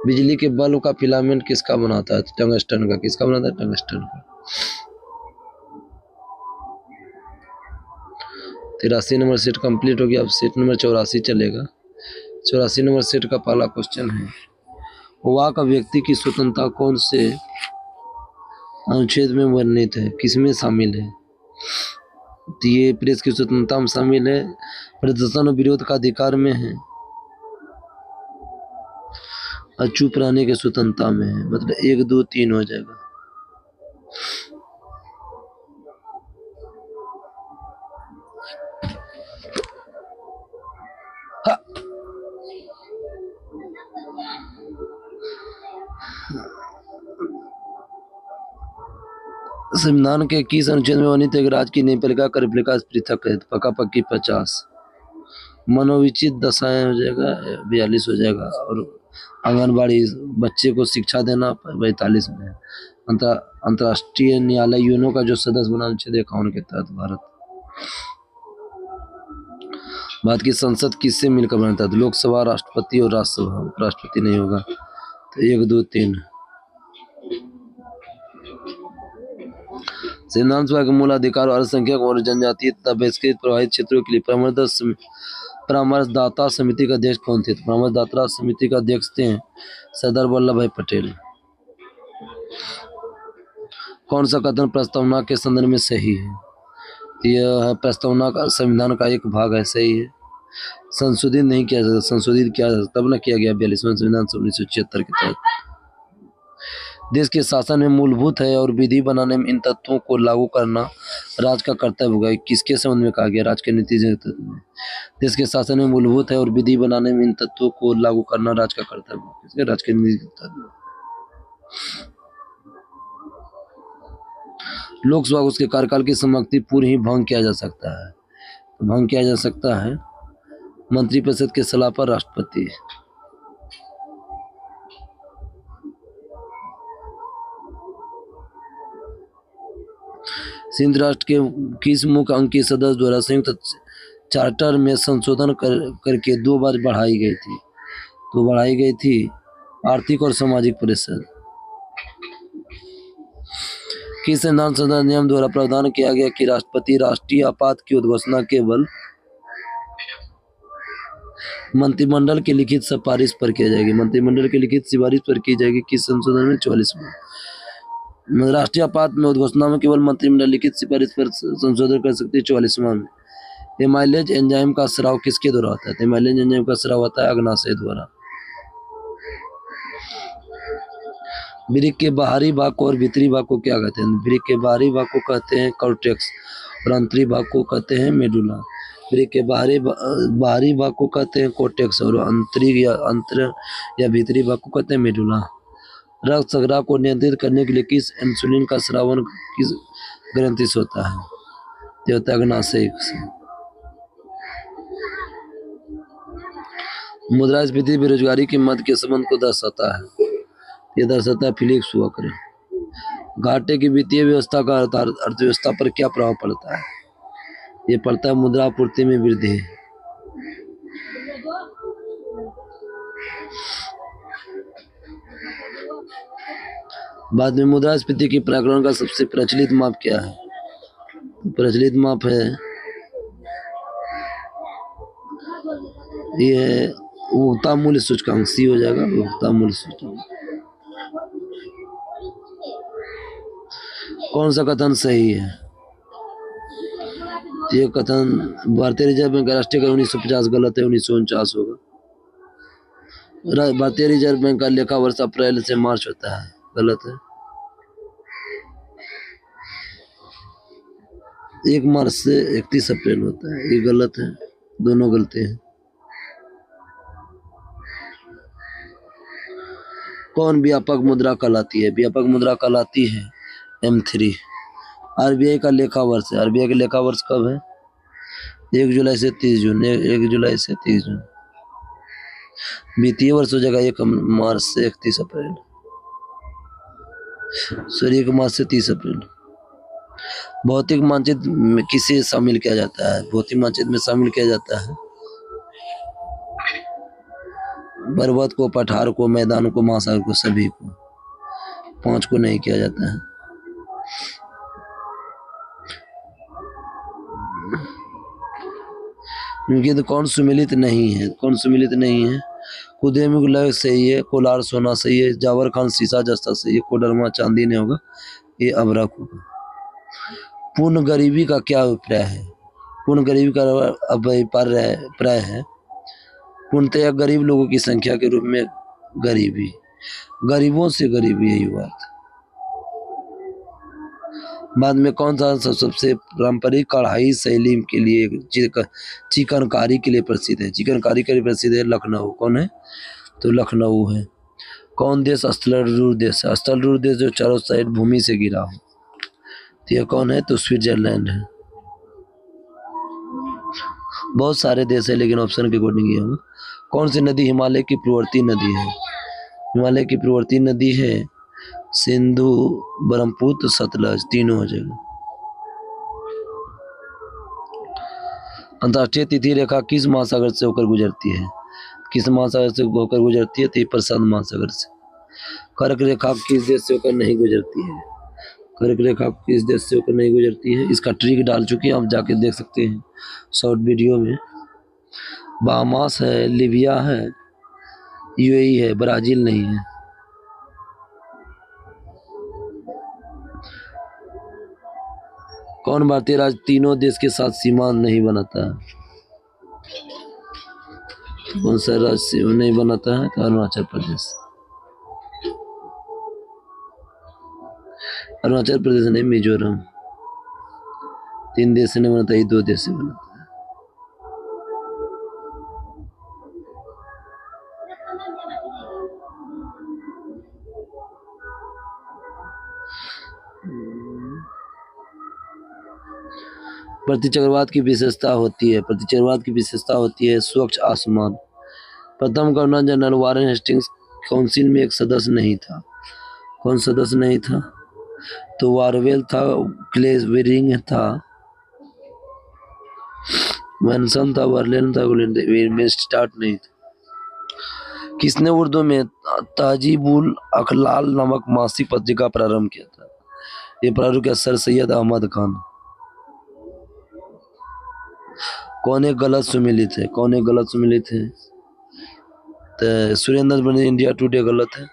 बिजली के बल्ब का फिलामेंट किसका बनाता है? टंगस्टन का। किसका बनाता है? टंगस्टन का। 83 नंबर सेट कंप्लीट हो गया। अब सेट नंबर 84 चलेगा। 84 नंबर सेट का पहला क्वेश्चन है, वाक व्यक्ति की स्वतंत्रता कौन से अनुच्छेद में वर्णित है? किसमें शामिल है? तो ये प्रेस की स्वतंत्रता में शामिल है, प्रदर्शन और विरोध का अधिकार में है और चुप रहने की स्वतंत्रता में है। मतलब 1 2 3 हो जाएगा। संविधान के किस अनुच्छेद में वर्णित है कि राज्य की न्यायपालिका कार्यपालिका पृथक है? पक्का पक्की 50। मनोविचित दशाएं हो जाएगा 42 हो जाएगा और आंगनबाड़ी बच्चे को शिक्षा देना 42 में। अंतर्राष्ट्रीय न्यायालय यूनो का जो सदस्य बना अनुच्छेद 51 के तहत भारत की संसद किससे मिलकर बनता है? लोकसभा, राष्ट्रपति और राज्यसभा। उपराष्ट्रपति नहीं होगा तो 1 2 3। संविधान सभा के मूल अधिकार और अल्पसंख्यक और जनजातीय तथा बहिष्कृत प्रभावित क्षेत्रों के लिए परामर्शदाता समिति का अध्यक्ष कौन थे? परामर्शदाता समिति का अध्यक्ष थे सरदार वल्लभ भाई पटेल। कौन सा कथन प्रस्तावना के संदर्भ में सही है? यह प्रस्तावना का संविधान का एक भाग है। सही है। संशोधित नहीं किया जा सकता। संशोधित किया जा सकता तब न किया गया 42वां संविधान 1976 के तहत। देश के शासन में मूलभूत है और विधि बनाने में इन तत्वों को लागू करना राज्य का कर्तव्य होगा। किसके संबंध में कहा गया? राज्य के नीति में। देश के शासन में मूलभूत है और विधि बनाने में इन तत्वों को लागू करना राज्य का कर्तव्य है। किसके? राज्य के नीति। लोकसभा को उसके कार्यकाल की समाप्ति पूर्व ही भंग किया जा सकता है। तो भंग किया जा सकता है मंत्रिपरिषद के सलाह पर राष्ट्रपति। सिंध राष्ट्र के किस मुख्य अंग के सदस्य द्वारा संयुक्त चार्टर में संशोधन करके 2 बार बढ़ाई गई थी? तो बढ़ाई गई थी आर्थिक और सामाजिक परिषद। किस संविधान संशोधन नियम द्वारा प्रावधान किया गया कि राष्ट्रपति राष्ट्रीय आपात की उद्घोषणा केवल मंत्रिमंडल के लिखित सिफारिश पर की जाएगी? मंत्रिमंडल के लिखित सिफारिश पर की जाएगी। किस संशोधन में? 44वां। राष्ट्रीय आपात में उद्घोषणा में केवल मंत्रिमंडल लिखित सिफारिश पर संशोधन कर सकती है। 44वां में। एमाइलेज एंजाइम का स्राव किसके द्वारा होता है? एमाइलेज एंजाइम का स्राव होता है अग्नाशय द्वारा। वृक्क के बाहरी भाग को और भीतरी भाग को क्या कहते हैं? वृक्क के बाहरी भाग को कहते हैं कॉर्टेक्स और आंतरिक भाग को कहते हैं मेडुला। वृक्क के बाहरी भाग को कहते हैं कॉर्टेक्स और आंतरिक या भीतरी भाग को कहते हैं मेडुला। रक्त शर्करा को नियंत्रित करने के लिए किस इंसुलिन का स्रावन किस ग्रंथि से होता है? ये होता है अग्नाशय से। मुद्रास्फीति बेरोजगारी के मध्य के संबंध को दर्शाता है। ये दर्शाता है फिलिप्स वक्र। घाटे की वित्तीय व्यवस्था का अर्थव्यवस्था पर क्या प्रभाव पड़ता है? ये पड़ता है मुद्रा आपूर्ति में वृद्धि। बाद में मुद्रास्फीति की प्रकरण का सबसे प्रचलित माप क्या है? प्रचलित माप है ये उपभोक्ता मूल्य सूचकांक। सी हो जाएगा उपभोक्ता मूल्य सूचकांक। कौन सा कथन सही है? ये कथन भारतीय रिजर्व बैंक का राष्ट्रीय कर 1950 गलत है, 1949 होगा। भारतीय रिजर्व बैंक का लेखा वर्ष अप्रैल से मार्च होता है, गलत है। 1 मार्च से 31 अप्रैल होता है, ये गलत है। दोनों गलती हैं। कौन व्यापक मुद्रा कहलाती है? व्यापक मुद्रा कहलाती है M3। आरबीआई का लेखा वर्ष है। आरबीआई का लेखा वर्ष कब है? 1 जुलाई से 30 जून। 1 जुलाई से 30 जून। वित्तीय वर्ष हो जाएगा 1 मार्च से 31 अप्रैल। सॉरी 1 मार्च से 30 अप्रैल। भौतिक मानचित्र में किसे शामिल किया जाता है? भौतिक मानचित्र में शामिल किया जाता है पर्वत को, पठार को, मैदान को, महासागर को, सभी को। 5 को नहीं किया जाता है। क्योंकि तो कौन सुमिलित नहीं है? कौन सुमिलित नहीं है? कुदेमुख सही है, कोलार सोना सही है, जावर खान शीशा जस्ता सही है, कोडरमा चांदी नहीं होगा, ये अबरक होगा। पूर्ण गरीबी का क्या अभिप्राय है? पूर्ण गरीबी का अभिप्राय है पूर्णतया गरीब लोगों की संख्या के रूप में गरीबी, गरीबों से गरीबी, यही बात। बाद में कौन सा सबसे पारंपरिक कढ़ाई शैली के लिए चिकनकारी के लिए प्रसिद्ध है? चिकनकारी के लिए प्रसिद्ध है लखनऊ। कौन है? तो लखनऊ है। कौन देश स्थलरूढ़ देश है? स्थलरूढ़ देश जो चारों साइड भूमि से घिरा हो, तो यह कौन है? तो स्विट्जरलैंड है। बहुत सारे देश है लेकिन ऑप्शन के अकॉर्डिंग ये होगा। कौन सी नदी हिमालय की पूर्ववर्ती नदी है? हिमालय की पूर्ववर्ती नदी है सिंधु, ब्रह्मपुत्र, सतलज, तीनों हो जाएगा। अंतर्राष्ट्रीय तिथि रेखा किस महासागर से होकर गुजरती है? किस महासागर से होकर गुजरती है? तो प्रशांत महासागर से। कर्क रेखा किस देश से होकर नहीं गुजरती है? कर्क रेखा किस देश से होकर नहीं गुजरती है? इसका ट्रिक डाल चुके हैं, आप जाके देख सकते हैं शॉर्ट वीडियो में। बाहामास है, लीबिया है, यूएई है, ब्राजील नहीं है। कौन भारतीय राज्य तीनों देश के साथ सीमा नहीं बनाता है? कौन सा राज्य नहीं बनाता है? तो अरुणाचल प्रदेश। अरुणाचल प्रदेश नहीं, मिजोरम। 3 देश से नहीं बनाता, ये 2 देश से बनाता है। प्रतिचक्रवात की विशेषता होती है, प्रतिचक्रवात की विशेषता होती है स्वच्छ आसमान। प्रथम governor general Warren Hastings council में एक सदस्य नहीं था। कौन सदस्य नहीं था? तो वारवेल था, क्लेवेरिंग था, मैनसन था, वर्लेन था, स्टार्ट नहीं था। किसने उर्दू में ताजीबुल अखलाल नामक मासिक पत्रिका प्रारंभ किया था? ये प्रारूप किया सर सैयद अहमद खान। कौन एक गलत सुमिलित है? कौन एक गलत सुमिलित है? तो सुरेंद्र बने इंडिया टुडे गलत है।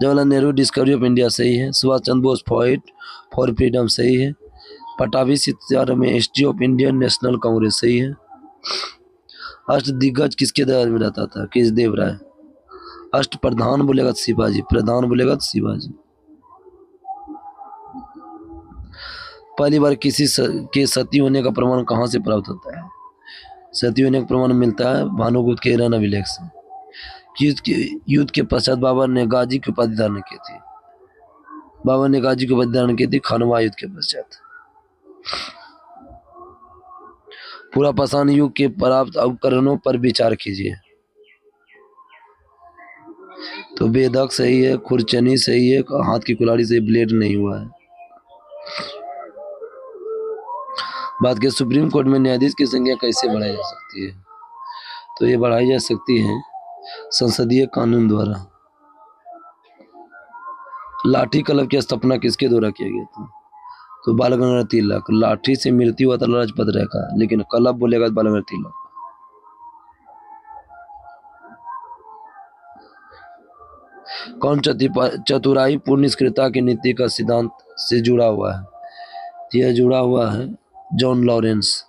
Jawaharlal Nehru discovery of India सही है। Subhash Chandra Bose fight for freedom सही है। पटाभी सीताराम में history of Indian national Congress सही है। अष्टदिग्गज किसके दरबार में रहता था? किस देव राय? अष्ट प्रधान बोलेगा तो शिवाजी, प्रधान बोलेगा तो शिवाजी। पहली बार किसी के सती होने का प्रमाण कहाँ से प्राप्त होता है? सती होने का प्रमाण मिलता है भानुगुप्त के ईरान अभिलेख से। युद्ध के पश्चात बाबर ने गाजी की उपाधि धारण की थी। बाबर ने गाजी की उपाधि धारण की थी खानवा युद्ध के पश्चात। पूरा पाषाण युग के प्राप्त उपकरणों पर विचार कीजिए। तो बेधक सही है, खुरचनी सही है, हाथ की कुल्हाड़ी से ब्लेड नहीं हुआ है। बात के सुप्रीम कोर्ट में न्यायाधीश की संख्या कैसे बढ़ाई जा सकती है? तो ये बढ़ाई जा सकती है संसदीय कानून द्वारा। लाठी कलम की स्थापना किसके द्वारा किया गया था? तो बाल गंगाधर तिलक। लाठी से मृत्यु हुआ था लाजपत राय का, लेकिन कलम बोलेगा बाल गंगाधर तिलक। कौन चतुराई पूर्ण निष्क्रियता की नीति का सिद्धांत से जुड़ा हुआ है? यह जुड़ा हुआ है जॉन लॉरेंस।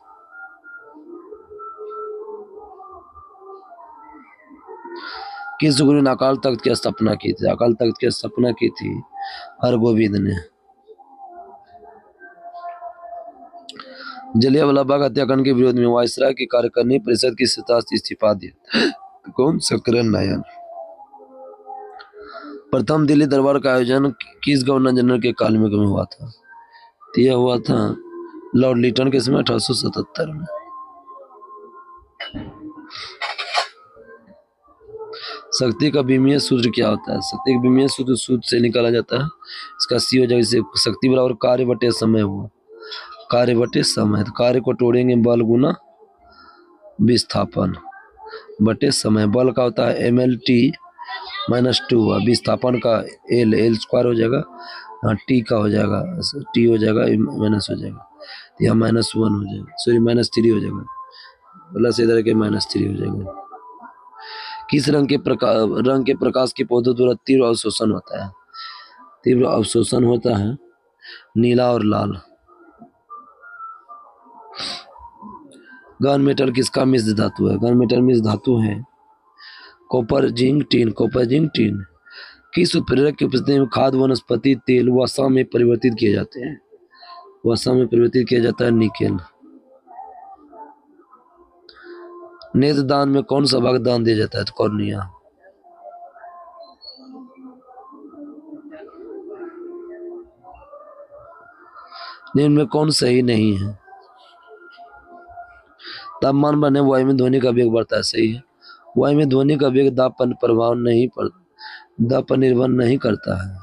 किस गुरु ने अकाल तख्त की स्थापना की थी? अकाल तख्त की स्थापना की थी हरगोविंद ने। जलियांवाला बाग हत्याकांड के विरोध में वायसराय की कार्यकारिणी परिषद की सदस्यता से इस्तीफा दिया। कौन? शंकरन नारायण। प्रथम दिल्ली दरबार का आयोजन किस गवर्नर जनरल के काल में हुआ था? यह हुआ था लॉर्ड लिटन के समय 1877 में। शक्ति का विमीय सूत्र क्या होता है? शक्ति का विमीय सूत्र सूत्र से निकाला जाता है। इसका सी हो जाएगा, जैसे शक्ति बराबर कार्य बटे समय हुआ। कार्य बटे समय, तो कार्य को तोड़ेंगे बल गुना विस्थापन बटे समय। बल का होता है MLT -2 हुआ, विस्थापन का L स्क्वायर हो जाएगा, T का हो जाएगा, T हो जाएगा माइनस हो जाएगा, यहाँ -1 हो जाएगा, सॉरी -3 हो जाएगा, प्लस इधर के -3 हो जाएगा। किस रंग के प्रकाश के पौधों द्वारा तीव्र अवशोषण होता है? तीव्र अवशोषण होता है नीला और लाल। गन मेटल किसका मिश्र धातु है? गन मेटल मिश्र धातु है copper zinc tin. Copper zinc tin. किस उत्प्रेरक की उपस्थिति में खाद्य वनस्पति तेल वसा में परिवर्तित किए जाते हैं? वसा में परिवर्तित किया जाता है निकेल। नेत्र दान में कौन सा भाग दान दिया जाता है? तो कॉर्निया। निम्न में कौन सही नहीं है? तापमान बढ़ने वायु में ध्वनि का वेग बढ़ता है, सही है। वायु में ध्वनि का वेग दाब पर प्रभाव नहीं पड़ता, दाब पर निर्भर नहीं करता है।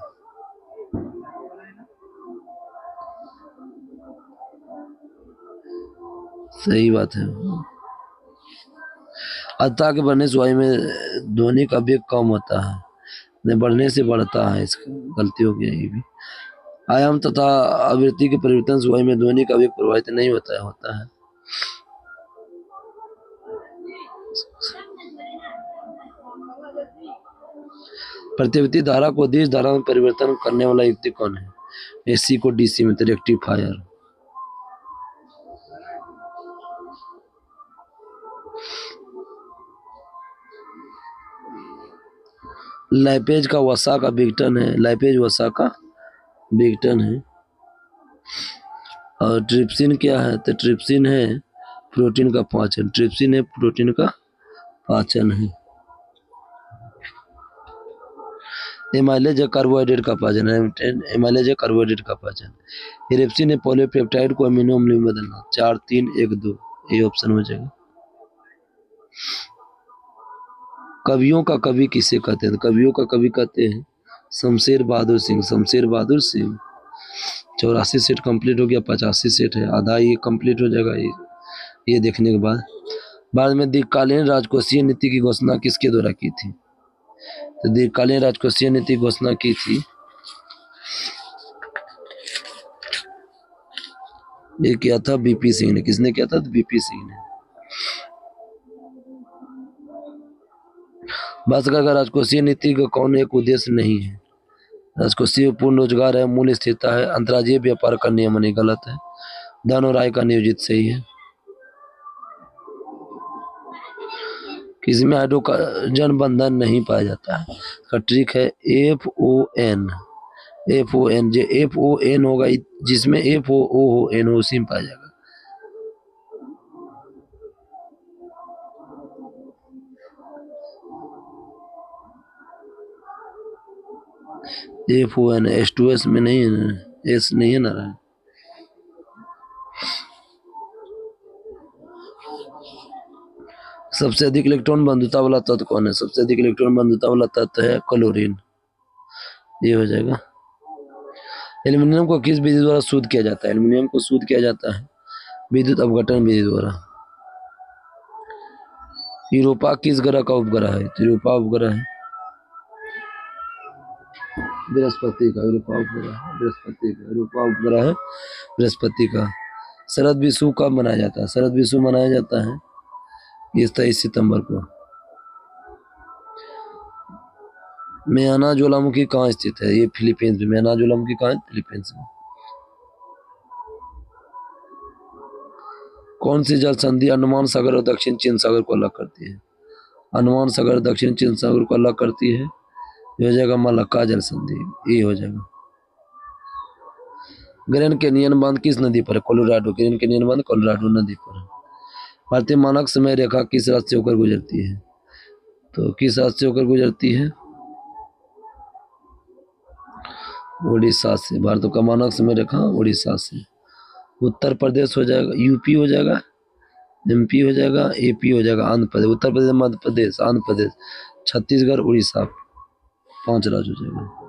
सही बात है। अतः के बढ़ने से वायु में ध्वनि का वेग कम होता है, नहीं बढ़ने से बढ़ता है। इसका गलती हो गया ये भी। आयाम तथा आवृत्ति के परिवर्तन से वायु में ध्वनि का वेग प्रभावित नहीं होता है। प्रतिवर्ती धारा को दिश धारा में परिवर्तन करने वाला युक्ति कौन है? AC को DC में, तो रेक्टिफायर। लैपेज का वसा का विघटन है, लैपेज वसा का विघटन है। और ट्रिप्सिन क्या है? तो ट्रिप्सिन है प्रोटीन का पाचन। ट्रिप्सिन है प्रोटीन का पाचन है। एमाइलेज है कार्बोहाइड्रेट का पाचन है, एमाइलेज है कार्बोहाइड्रेट का पाचन। इरेप्सिन है पॉलीपेप्टाइड को अमीनो अम्ल में बदलना। 4 3 1 2 ये ऑप्शन हो जाएगा। कवियों का कवि किसे कहते हैं? कवियों का कवि कहते हैं शमशेर बहादुर सिंह। शमशेर बहादुर सिंह। 84 सेट कंप्लीट हो गया, 85 सेट है, आधा ये कंप्लीट हो जाएगा ये देखने के बाद। बाद में दीर्घकालीन राजकोषीय नीति की घोषणा किसके द्वारा की थी? तो दीर्घकालीन राजकोषीय नीति की घोषणा की थी, ये किया था बीपी सिंह ने। किसने किया था? बीपी सिंह ने। बात का राजकोषीय नीति का कौन एक उद्देश्य नहीं है? राजकोषीय पूर्ण रोजगार है, मूल्य स्थिरता है, अंतर्राज्यीय व्यापार का नियमन नहीं, गलत है। धन और आय का नियोजित सही है। किसी में हाइड्रोजन बंधन नहीं पाया जाता है का ट्रिक है FON। FON जो FON होगा, जिसमें FOON हो उसी में पाया जाएगा। FON H2S में नहीं है, S नहीं है ना रहा। सबसे अधिक इलेक्ट्रॉन बंधुता वाला तत्व कौन है? सबसे अधिक इलेक्ट्रॉन बंधुता वाला तत्व है क्लोरीन। ये हो जाएगा। एल्यूमिनियम को किस विधि द्वारा शुद्ध किया जाता है? एल्यूमिनियम को शुद्ध किया जाता है विद्युत अपघटन विधि द्वारा। यूरोपा किस ग्रह का उपग्रह है? यूरोपा उपग्रह है बृहस्पति का। यूरोपा उपग्रह है बृहस्पति का। यूरोपा उपग्रह है बृहस्पति का। शरद विषु कब मनाया जाता है? शरद विषु मनाया जाता है 23 सितंबर को। मैयाना ज्वालामुखी कहाँ स्थित है? ये फिलीपींस में। मैयाना ज्वालामुखी कहाँ है? फिलीपींस में। कौन सी जल संधि अंडमान सागर और दक्षिण चीन सागर को अलग करती है? अंडमान सागर दक्षिण चीन सागर को अलग करती है, ये हो जाएगा मलक्का जल संधि। ये हो जाएगा। ग्रैंड कैनियन बांध किस नदी पर है? कोलोराडो। ग्रैंड कैनियन बांध कोलोराडो नदी पर है। भारतीय मानक समय रेखा किस राज्य से होकर गुजरती है? तो किस राज्य से होकर गुजरती है? उड़ीसा से। भारत का मानक समय रेखा उड़ीसा से। उत्तर प्रदेश हो जाएगा, यूपी हो जाएगा, MP हो जाएगा, AP हो जाएगा, आंध्र प्रदेश। उत्तर प्रदेश, मध्य प्रदेश, आंध्र प्रदेश, छत्तीसगढ़, उड़ीसा, 5 राज्य हो जाएगा।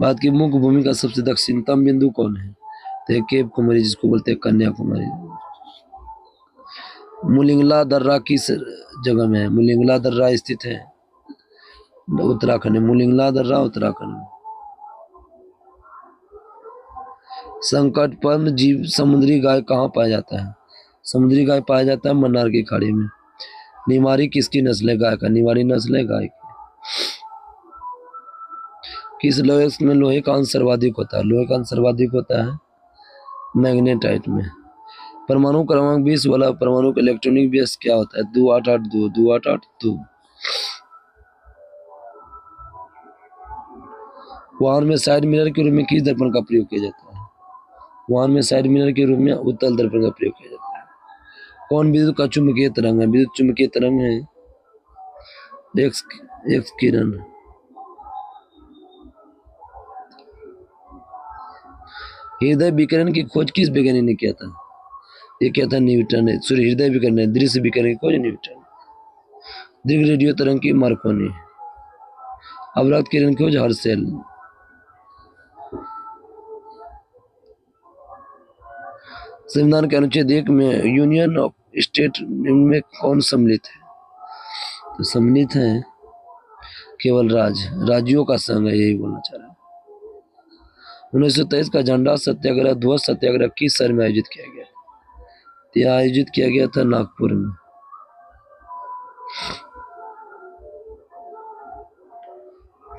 भारत की मुख्य भूमि का सबसे दक्षिणतम बिंदु कौन है? तो केप कुमारी, जिसको बोलते हैं कन्याकुमारी। मुलिंगला दर्रा किस जगह में है? मुलिंगला दर्रा स्थित है उत्तराखंड में। मुलिंगला दर्रा उत्तराखंड में। संकटपर्ण जीव समुद्री गाय कहाँ पाया जाता है? समुद्री गाय पाया जाता है मन्नार की खाड़ी में। निमारी किसकी नस्ल है? गाय का। निमारी नस्ल है गाय की। किस लोहे में लोहे का अंश सर्वाधिक होता है? लोहे का अंश सर्वाधिक होता है मैग्नेटाइट में। परमाणु क्रमांक 20 वाला परमाणु का इलेक्ट्रॉनिक बेस क्या होता है? 288 2 वाहन में साइड मिरर के रूप में किस दर्पण का प्रयोग किया जाता है? वाहन में साइड मिरर के रूप में उत्तल दर्पण का प्रयोग किया जाता है। कौन विद्युत का चुंबकीय तरंग है? विद्युत चुंबकीय तरंग है एक्स किरण। हृदय विकिरण की खोज किस वैज्ञानिक ने किया था? ये क्या था? न्यूटन है। सूर्य हृदय विकिरण है, दृश्य विकिरण की खोज न्यूटन। दीर्घ रेडियो तरंग की मार्कोनी। अवरक्त किरण की खोज हर्शेल। संविधान के अनुच्छेद 1 में यूनियन ऑफ स्टेट में कौन सम्मिलित है? तो सम्मिलित है केवल राज्यों का संघ है, यही बोलना चाह रहा है। 1923 का झंडा सत्याग्रह, ध्वज सत्याग्रह किस शहर में आयोजित किया गया? यह आयोजित किया गया था नागपुर में।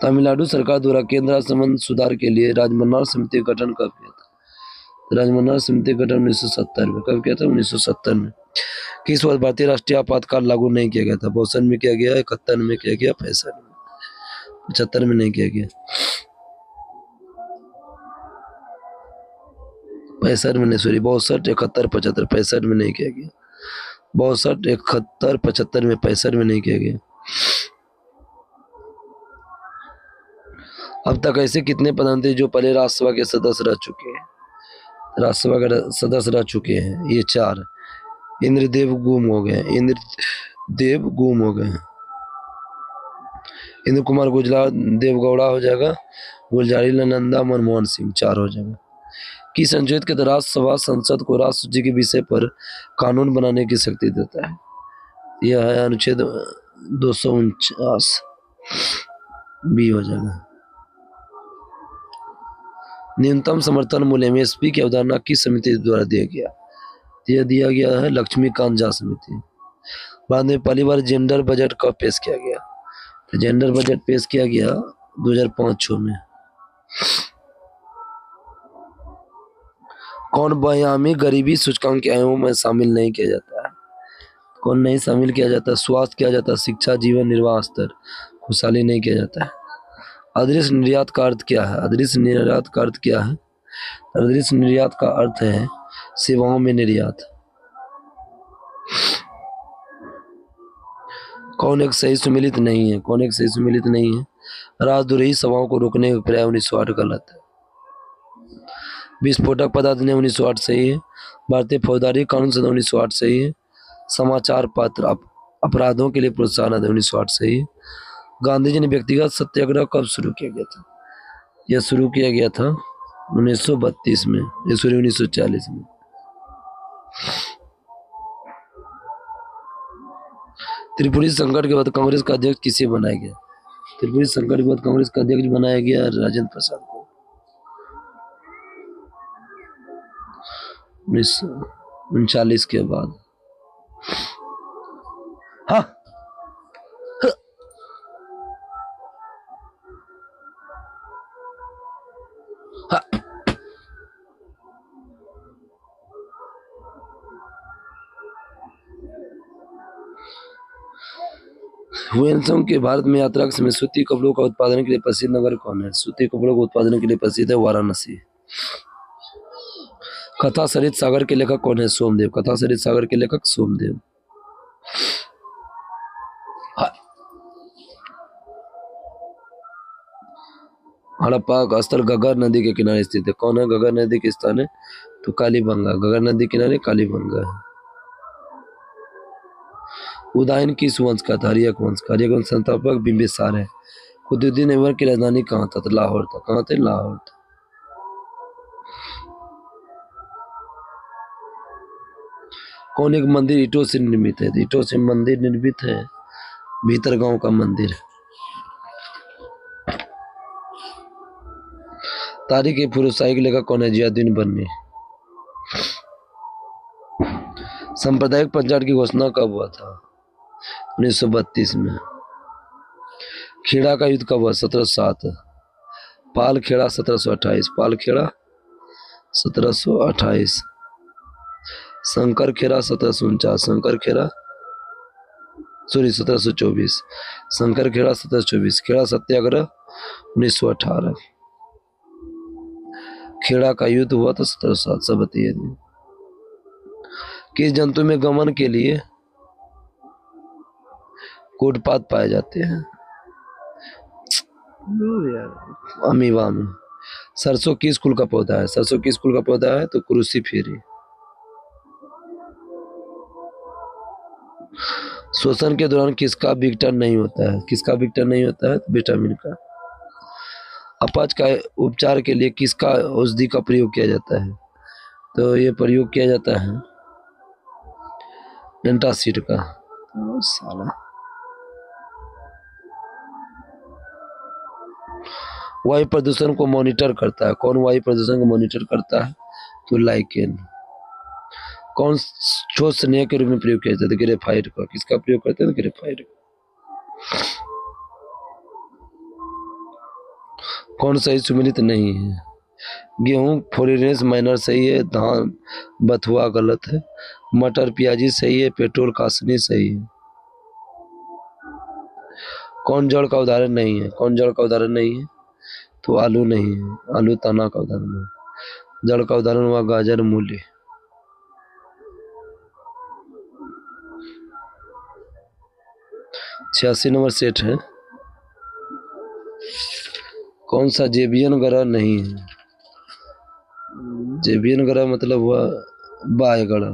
तमिलनाडु सरकार द्वारा केंद्र संबंध सुधार के लिए राजमन्नार समिति का गठन कब किया था? राजमन्नार समिति का गठन 1970 में। कब किया था? 1970 में। किस वर्ष भारतीय राष्ट्रीय आपातकाल लागू नहीं किया गया था? 62 में किया गया, 71 में किया गया, 65 में, 75 में नहीं किया गया। 65 में नहीं, सॉरी 62, 71, 75, 65 में नहीं किया गया। 62, 71, 75 में, 65 में नहीं किया गया। अब तक ऐसे कितने प्रधानमंत्री जो पहले राज्यसभा के सदस्य रह चुके हैं, राज्यसभा के सदस्य रह चुके हैं? ये 4। इंद्रदेव गुम हो गए, इंद्रदेव गुम हो गए। इंद्र कुमार गुजराल देवगौड़ा हो जाएगा, गुलजारी नंदा, मनमोहन सिंह, 4 हो जाएगा। किस अनुच्छेद के तहत राज्यसभा संसद को राष्ट्रपति के विषय पर कानून बनाने की शक्ति देता है? यह है अनुच्छेद 249, बी हो जाएगा। न्यूनतम समर्थन मूल्य एमएसपी की अवधारणा किस समिति द्वारा दिया गया? यह दिया गया है लक्ष्मीकांत झा समिति। बाद में पहली बार जेंडर बजट कब पेश किया गया? तो जेंडर बजट पेश किया गया 2005 में। कौन बयामी गरीबी सूचकांक के आयों में शामिल नहीं किया जाता है? कौन नहीं शामिल किया जाता? स्वास्थ्य किया जाता, शिक्षा, जीवन निर्वाह स्तर, खुशहाली नहीं किया जाता है। अदृश्य निर्यात का अर्थ क्या है? अदृश्य निर्यात का अर्थ क्या है? अदृश्य निर्यात का अर्थ है सेवाओं में निर्यात। कौन एक सही सुमिलित नहीं है? कौन एक सही सुमिलित नहीं है? राजद्रोही सभाओं को रोकने का प्रयास 1908 गलत है। विस्फोटक पदार्थ ने 1908 सही है। भारतीय फौजदारी कानून संशोधन 1908 सही है। समाचार पत्र अपराधों के लिए प्रोत्साहन 1908 सही है। गांधी जी ने व्यक्तिगत सत्याग्रह कब शुरू किया गया था? यह शुरू किया गया था 1932 में, 1940 में। त्रिपुरी संकट के बाद कांग्रेस का अध्यक्ष किसे बनाया गया? त्रिपुरी संकट के बाद कांग्रेस का अध्यक्ष बनाया गया राजेंद्र प्रसाद को 1939 के बाद। हाँ हाँ हुएनसोंग के भारत में यात्रा के समय सूती कपड़ों का उत्पादन के लिए प्रसिद्ध नगर कौन है? सूती कपड़ों के उत्पादन के लिए प्रसिद्ध है वाराणसी। कथा सरित सागर के लेखक कौन है? सोमदेव। कथा सरित सागर के लेखक सोमदेव। हड़प्पा का स्थल घग्गर नदी के किनारे स्थित है। कौन है? घग्गर नदी के स्थान है तो कालीबंगा। घग्गर नदी किनारे कालीबंगा है। उदयन किस वंश का था? हर्यक वंश का। हर्यक वंश संस्थापक बिंबिसार है। कुतुबुद्दीन ऐबक की राजधानी कहाँ था? तो लाहौर था। कहाँ थे? लाहौर था। कौन एक मंदिर ईंटों से निर्मित है? ईंटों से मंदिर निर्मित है भीतरगांव का मंदिर। तारीख ए फिरोज शाही के लेखक कौन है? जियाउद्दीन बन्नी। सांप्रदायिक पंचायत की घोषणा कब हुआ था? 1932 में। खेड़ा का युद्ध कब हुआ? 1707। पाल खेड़ा 1728। पाल खेड़ा 1728। शंकर खेड़ा 1749। शंकर खेड़ा 1724। शंकर खेड़ा 1724। खेड़ा सत्याग्रह 1918। खेड़ा का युद्ध हुआ था 1707। सब बताइए। किस जंतु में गमन के लिए कोटपात पाए जाते हैं? अमीबा में। सरसों किस कुल का पौधा है? सरसों किस कुल का पौधा है? तो क्रूसीफेरी। श्वसन के दौरान किसका विघटन नहीं होता है? किसका विघटन नहीं होता है? विटामिन का। अपच का उपचार के लिए किसका औषधि का प्रयोग किया जाता है? तो ये प्रयोग किया जाता है एंटासिड का। साला वायु प्रदूषण को मॉनिटर करता है। कौन वायु प्रदूषण को मॉनिटर करता है? तो लाइकेन। कौन ठोस स्नेह के रूप में प्रयोग किया जाता है? ग्रेफाइट का। किसका प्रयोग करते हैं? ग्रेफाइट का। कौन सही सुमिलित नहीं है? गेहूं फोरिनेस माइनर सही है। धान बथुआ गलत है। मटर प्याजी सही है। पेट्रोल कासनी सही है। कौन जड़ का उदाहरण नहीं है? कौन जड़ का उदाहरण नहीं है? तो आलू नहीं है। आलू तना का उदाहरण है। जड़ का उदाहरण हुआ गाजर, मूली। 86 नंबर सेट है। कौन सा जेबियन ग्रह नहीं है? जेबियन ग्रह मतलब हुआ बाय ग्रह,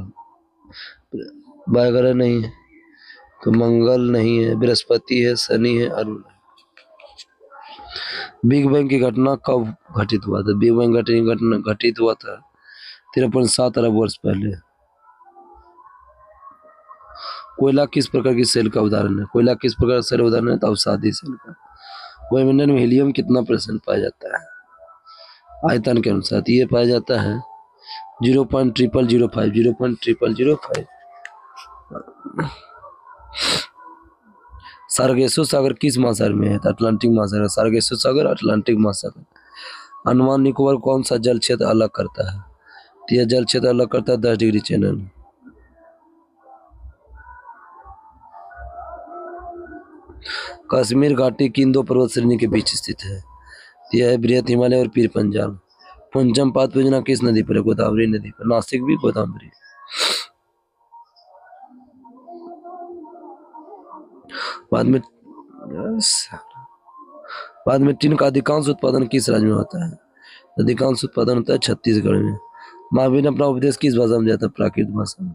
बाय ग्रह नहीं है तो मंगल नहीं है, बृहस्पति है, शनि है, अरुण है। बिग बैंग की घटना कब घटित हुआ था? बिग बैंग घटना घटित हुआ था 13.7 अरब वर्ष पहले। कोयला किस प्रकार की सेल का उदाहरण है? कोयला किस प्रकार का सेल का उदाहरण है? तो अवसादी सेल का। वायुमंडल में हीलियम कितना % पाया जाता है आयतन के अनुसार? तो ये पाया जाता है 0.0005, 0.0005। सार्गेसो सागर किस महासागर में है? तो अटलांटिक महासागर। सार्गेसो सागर अटलांटिक महासागर। अंडमान निकोबार कौन सा जल क्षेत्र अलग करता है? तो यह जल क्षेत्र अलग करता है 10 डिग्री चैनल। कश्मीर घाटी किन दो पर्वत श्रेणी के बीच स्थित है? तो यह है बृहत हिमालय और पीर पंजाल। पंचम पाद परियोजना किस नदी पर है? गोदावरी नदी पर। नासिक भी गोदावरी। बाद में टीन का अधिकांश उत्पादन किस राज्य में होता है? अधिकांश उत्पादन होता है छत्तीसगढ़ में। महावीर ने अपना उपदेश किस भाषा में दिया था? प्राकृत भाषा में।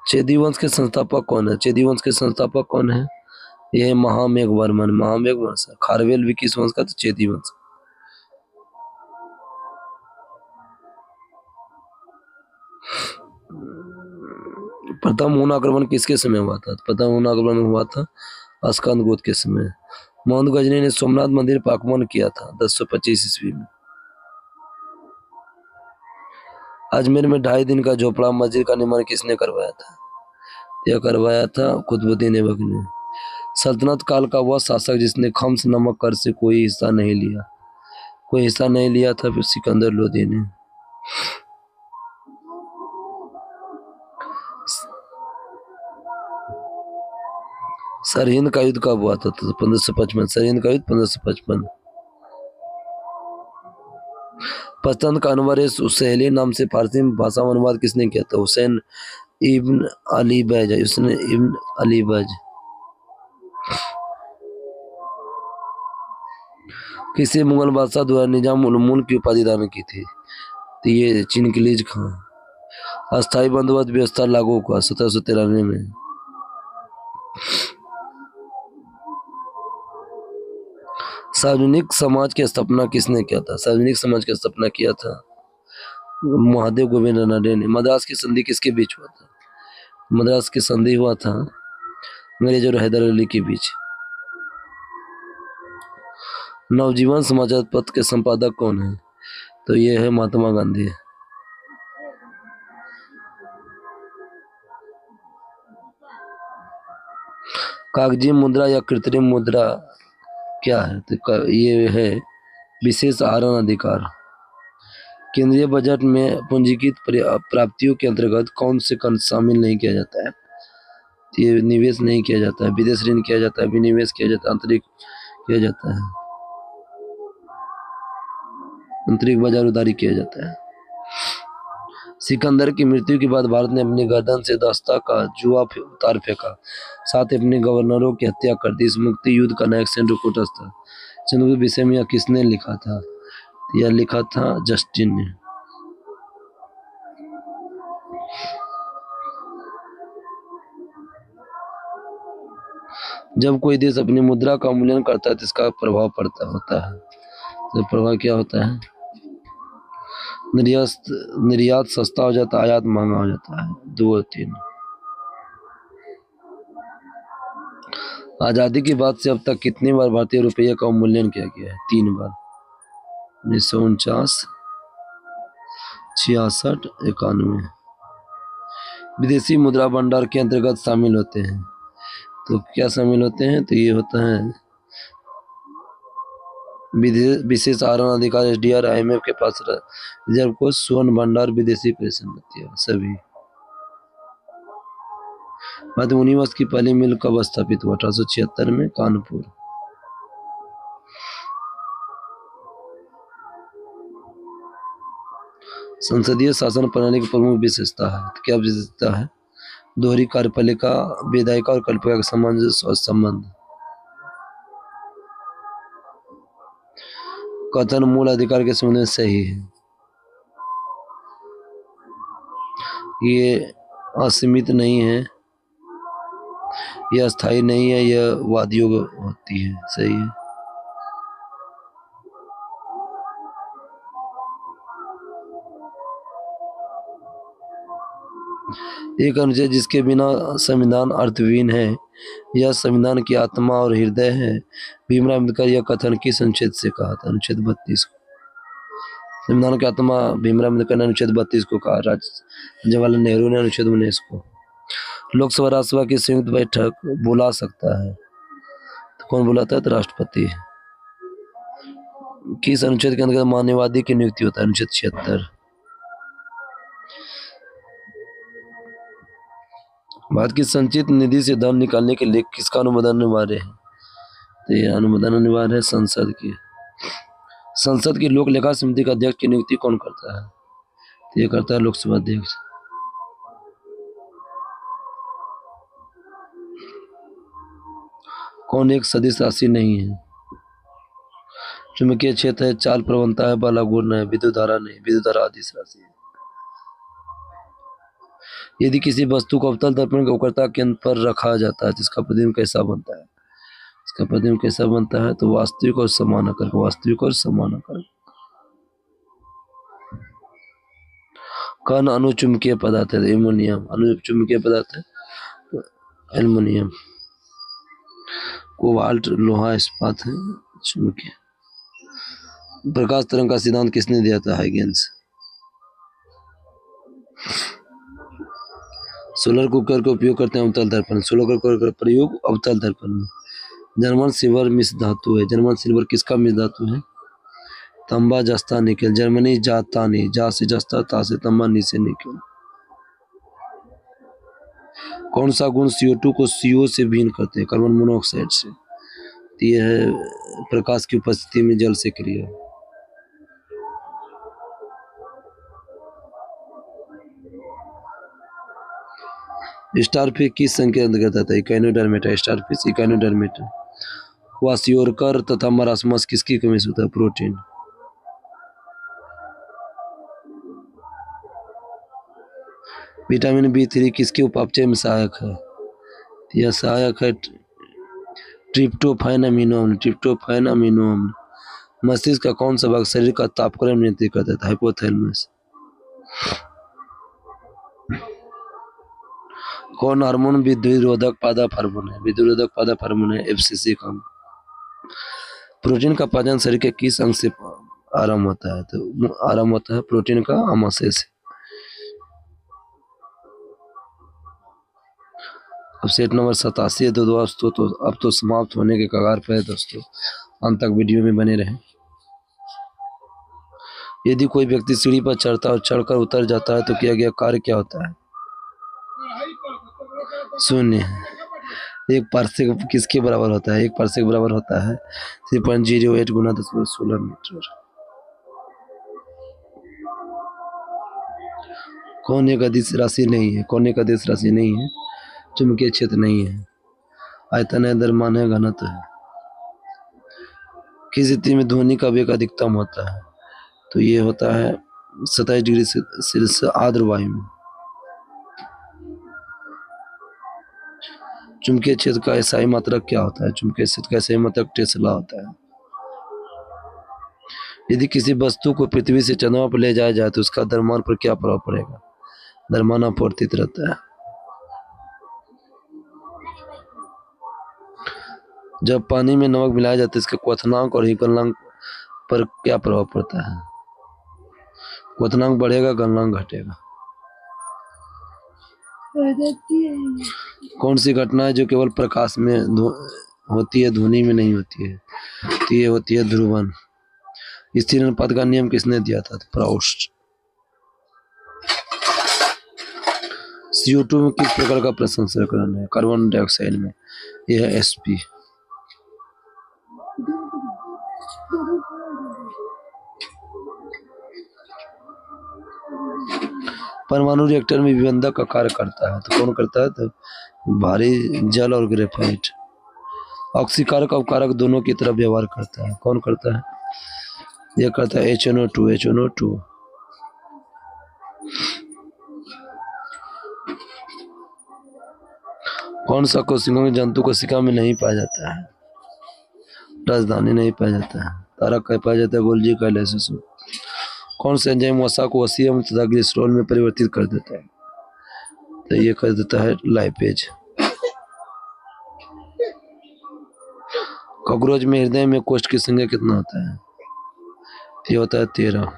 चेदी वंश के संस्थापक कौन है? चेदी वंश के संस्थापक कौन है? यह महामेघ वर्मन। महामेघ वर्ष। खारवेल भी किस वंश का? तो चेदी वंश। प्रथम हुन आक्रमण किसके समय हुआ था? प्रथम हुन आक्रमण हुआ था स्कंदगुप्त के समय। मोहम्मद गजनी ने सोमनाथ मंदिर पर आक्रमण किया था 1025 ईस्वी में। अजमेर में 2.5 दिन का झोपड़ा मस्जिद का निर्माण किसने करवाया था? यह करवाया था कुतुबुद्दीन ऐबक ने। सल्तनत काल का वह शासक जिसने खम्स नामक कर से कोई हिस्सा नहीं लिया था? फिर सिकंदर लोदी ने। सरहिंद का युद्ध कब हुआ था? तो 1555। सरहिंद का युद्ध 1555। पसंद का अनुवाद सहेली नाम से फारसी भाषा में अनुवाद किसने किया था? हुसैन इब्न अली बैज। किसी मुगल बादशाह द्वारा निजाम उल मुल्क की उपाधि दान की थी? तो ये चिनकिलीज खां। अस्थायी बंदोबस्त व्यवस्था लागू हुआ 1793 में। सार्वजनिक समाज की स्थापना किसने किया था? सार्वजनिक समाज की स्थापना किया था महादेव गोविंद रानडे ने। मद्रास की संधि किसके बीच हुआ था? मद्रास की संधि हुआ था अंग्रेज और हैदर अली के बीच। नवजीवन समाचार पत्र के संपादक कौन है? तो ये है महात्मा गांधी। कागजी मुद्रा या कृत्रिम मुद्रा क्या है? तो ये है विशेष आहरण अधिकार। केंद्रीय बजट में पूंजीगत प्राप्तियों के अंतर्गत कौन से खंड शामिल नहीं किया जाता है? ये निवेश नहीं किया जाता है, विदेश ऋण किया जाता है, विनिवेश किया जाता है, आंतरिक किया जाता है, आंतरिक बाजार उधारी किया जाता है। सिकंदर की मृत्यु के बाद भारत ने अपनी गर्दन से दस्ता का जुआ उतार फेंका, साथ ही अपने गवर्नरों की हत्या कर दी। इस मुक्ति युद्ध का नायक सेंट कोटस था। चंद्र के विषय में यह किसने लिखा था? यह लिखा था जस्टिन ने। जब कोई देश अपनी मुद्रा का मूल्यांकन करता है तो इसका प्रभाव होता है। तो प्रभाव क्या होता है? निर्यात सस्ता हो जाता है, आयात महंगा हो जाता है। 2 और 3। आजादी के बाद से अब तक कितनी बार भारतीय रुपये का मूल्यांकन किया गया है? 3 बार। 1949, 66, 91। विदेशी मुद्रा भंडार के अंतर्गत शामिल होते हैं। तो क्या शामिल होते हैं? तो ये होता है विशेष आहरण अधिकार, SDR, IMF के पास रिजर्व कोष, स्वर्ण भंडार, विदेशी प्रेषण नीति सभी। 19 वर्ष की पहली मिल कब स्थापित हुआ? 1876 में कानपुर। संसदीय शासन प्रणाली की प्रमुख विशेषता है, तो क्या विशेषता है? दोहरी कार्यपालिका, विधायिका और कल्पिका का सामंजस्य और संबंध। कथन मूल अधिकार के संबंध में सही है। ये असीमित नहीं है, यह अस्थायी नहीं है, यह वादियों होती है, सही है। एक अनुच्छेद जिसके बिना संविधान अर्थहीन है, यह संविधान की आत्मा और हृदय है। भीमराव अम्बेडकर यह कथन किस अनुच्छेद से कहा था? अनुच्छेद 32 को। संविधान की आत्मा भीमराव अम्बेडकर ने अनुच्छेद 32 को कहा। जवाहरलाल नेहरू ने अनुच्छेद 19 को। लोकसभा राज्यसभा की संयुक्त बैठक बुला सकता है, तो कौन बुलाता है? तो राष्ट्रपति। किस अनुच्छेद के अंतर्गत मान्यवादी की नियुक्ति होता है? अनुच्छेद 76। भारत की संचित निधि से धन निकालने के लिए किसका अनुमोदन अनिवार्य है? तो ये अनुमोदन अनिवार्य है संसद की। संसद की लोक लेखा समिति का अध्यक्ष की नियुक्ति कौन करता है? तो ये करता है लोकसभा अध्यक्ष। कौन एक सदिश राशि नहीं है? चुंबकीय क्षेत्र है, चाल प्रवणता है, बल गुण है, विद्युत धारा नहीं। विद्युत धारा अदिश राशि है। यदि किसी वस्तु को अवतल दर्पण के वक्रता केंद्र पर रखा जाता है तो इसका प्रतिबिंब कैसा बनता है? इसका प्रतिबिंब कैसा बनता है? तो वास्तविक और समानाकर। वास्तविक और समानाकर। कण अनुचुंबकीय पदार्थ है, एल्युमिनियम। अनुचुंबकीय पदार्थ है तो एल्युमिनियम। कोबाल्ट लोहा इस्पात है, चुंबकीय। प्रकाश तरंग का सिद्धांत किसने दिया था? हाइगेंस। सोलर कुकर का उपयोग करते हैं अवतल दर्पण। सोलर कुकर का प्रयोग अवतल दर्पण में। जर्मन सिल्वर मिश्र धातु है। जर्मन सिल्वर किसका मिश्र धातु है? तांबा, जस्ता, निकेल। जर्मनी जातानी, जा से जस्ता, ता से तांबा, नी से निकेल। कौन सा गुण CO2 को CO से भिन्न करते हैं? कार्बन मोनोऑक्साइड से। तो यह है प्रकाश की उपस्थिति में जल से क्रिया। स्टारफिश किस संघ के अंतर्गत आता है? इकाइनोडर्मेटा। Starfish Echinodermata. क्वासियोरकर तथा मरासमस किसकी कमी से होता है? प्रोटीन। विटामिन B3 किसके उपापचय में सहायक है? यह सहायक है ट्रिप्टोफैन अमीनो अम्ल। ट्रिप्टोफैन अमीनो अम्ल। मस्तिष्क का कौन सा भाग शरीर का तापक्रम नियंत्रित करता है? हाइपोथैलेमस। कौन हार्मोन विद्युतरोधक पादप हार्मोन है? विद्युतरोधक पादप हार्मोन है FCC का। प्रोटीन का पाचन शरीर के किस अंग से आरंभ होता है? तो आरंभ होता है प्रोटीन का आमाशय से। अब सेट नंबर 87 है दोस्तों, तो अब तो समाप्त होने के कगार पर है दोस्तों। अंत तक वीडियो में बने रहें। यदि कोई व्यक्ति सीढ़ी पर चढ़ता और चढ़कर उतर जाता है तो किया गया कार्य क्या होता है? शून्य। एक पार्सेक किसके बराबर होता है? एक पार्सेक बराबर होता है 3.08 गुना 10⁻16 मीटर। कौन एक अदिश राशि नहीं है? कौन एक अदिश राशि नहीं है? चुंबकीय क्षेत्र नहीं है, आयतन है, द्रव्यमान है, घनत्व है। किस स्थिति में ध्वनि का वेग अधिकतम होता है? तो ये होता है 27 डिग्री सेल्सियस आर्द्र वायु में। चुंबकीय क्षेत्र का एसआई मात्रक क्या होता है? चुंबकीय क्षेत्र का एसआई मात्रक टेस्ला होता है। यदि किसी वस्तु को पृथ्वी से चंद्रमा पर ले जाया जाए तो उसका द्रव्यमान पर क्या प्रभाव पड़ेगा? द्रव्यमान अपवर्तित रहता है। जब पानी में नमक मिलाया जाता है इसके क्वथनांक और गलनांक पर क्या प्रभाव पड़ता है? क्वथनांक बढ़ेगा, गलनांक घटेगा। कौन सी घटना है जो केवल प्रकाश में होती है, ध्वनि में नहीं होती है? तो ये होती है ध्रुवन। स्थिर अनुपात का नियम किसने दिया था? प्राउस्ट। CO2 में किस प्रकार का प्रसंस्करण है? कार्बन डाइऑक्साइड में। यह है SP। परमाणु रिएक्टर में विबंधक का कार्य करता है। तो कौन करता है? तो भारी जल और ग्रेफाइट। ऑक्सीकारक अपकारक दोनों की तरफ व्यवहार करता है। कौन करता है? ये करता है HNO2 HNO2। कौन सा कोशिका में जंतु कोशिका में नहीं पाया जाता है? राजधानी नहीं पाया जाता है। तारक का पाया जाता है गोल्जी का लाइसिस। कौन सा एंजाइम वसा को वसीय अम्ल तथा ग्लिसरॉल में परिवर्तित कर देता है? तो ये कर देता है लाइपेज। कॉकरोच में हृदय में कोष्ठ की संख्या कितना होता है? ये होता है 13।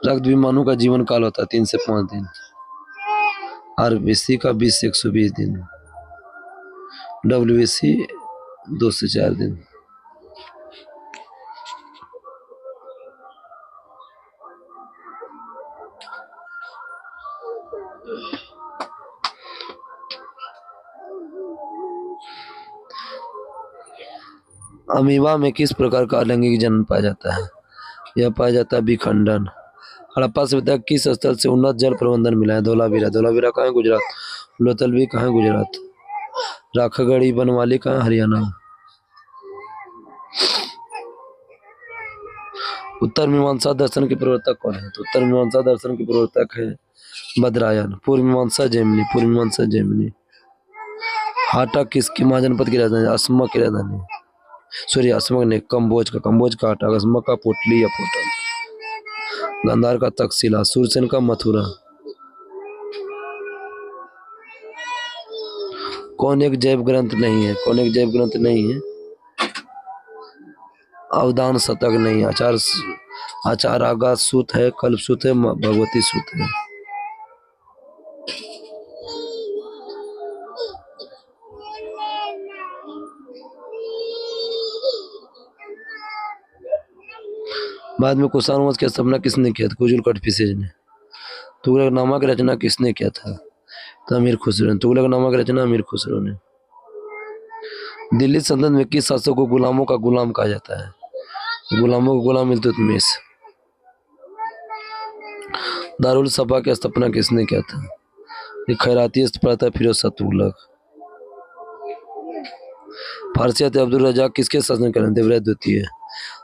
रक्त विमानों का जीवन काल होता है 3 से 5 दिन। RBC का 20 से 120 दिन। WBC 2 से 4 दिन। अमीबा में किस प्रकार का अलैंगिक जन्म पाया जाता है? यह पाया जाता है विखंडन। हड़प्पा सभ्यता किस स्थल से उन्नत जल प्रबंधन मिला है? धोलावीरा। धोलावीरा कहाँ है? गुजरात। लोथल कहाँ है? गुजरात। राखागढ़ी बनवाली कहाँ है? हरियाणा। उत्तर मीमांसा दर्शन के प्रवर्तक कौन है? तो उत्तर मीमांसा दर्शन के प्रवर्तक है बदरायन। पूर्व मीमांसा जैमिनी। पूर्व मीमांसा जैमिनी। हाटा किसकी महाजनपद की राजधानी? असमक की राजधानी। सॉरी, असमक ने कम्बोज का हाटा। असमक का पोटली या पोटल। गांधार का तक्षशिला। सूरसेन का मथुरा। कौन एक जैव ग्रंथ नहीं है? कौन एक जैव ग्रंथ नहीं है? अवदान शतक नहीं। आचार आगाज सूत है। कल्प सूत है। भगवती सूत है। बाद में कुषाण वंश की स्थापना किसने किया था? कुजुल कटफिसेज ने। तुगलकनामा की रचना किसने किया था? तो अमीर खुसरो ने। तुगलकनामा की रचना अमीर खुसरो ने। दिल्ली सल्तनत में किस शासक को गुलामों का गुलाम कहा जाता है? गुलामों को गुलाम इल्तुतमिश। दारुल सफा की स्थापना किसने किया था? ये खैराती प्रथा फिरोज शाह तुगलक। फारसियत अब्दुल रजाक किसके शासन काल? देवराय द्वितीय।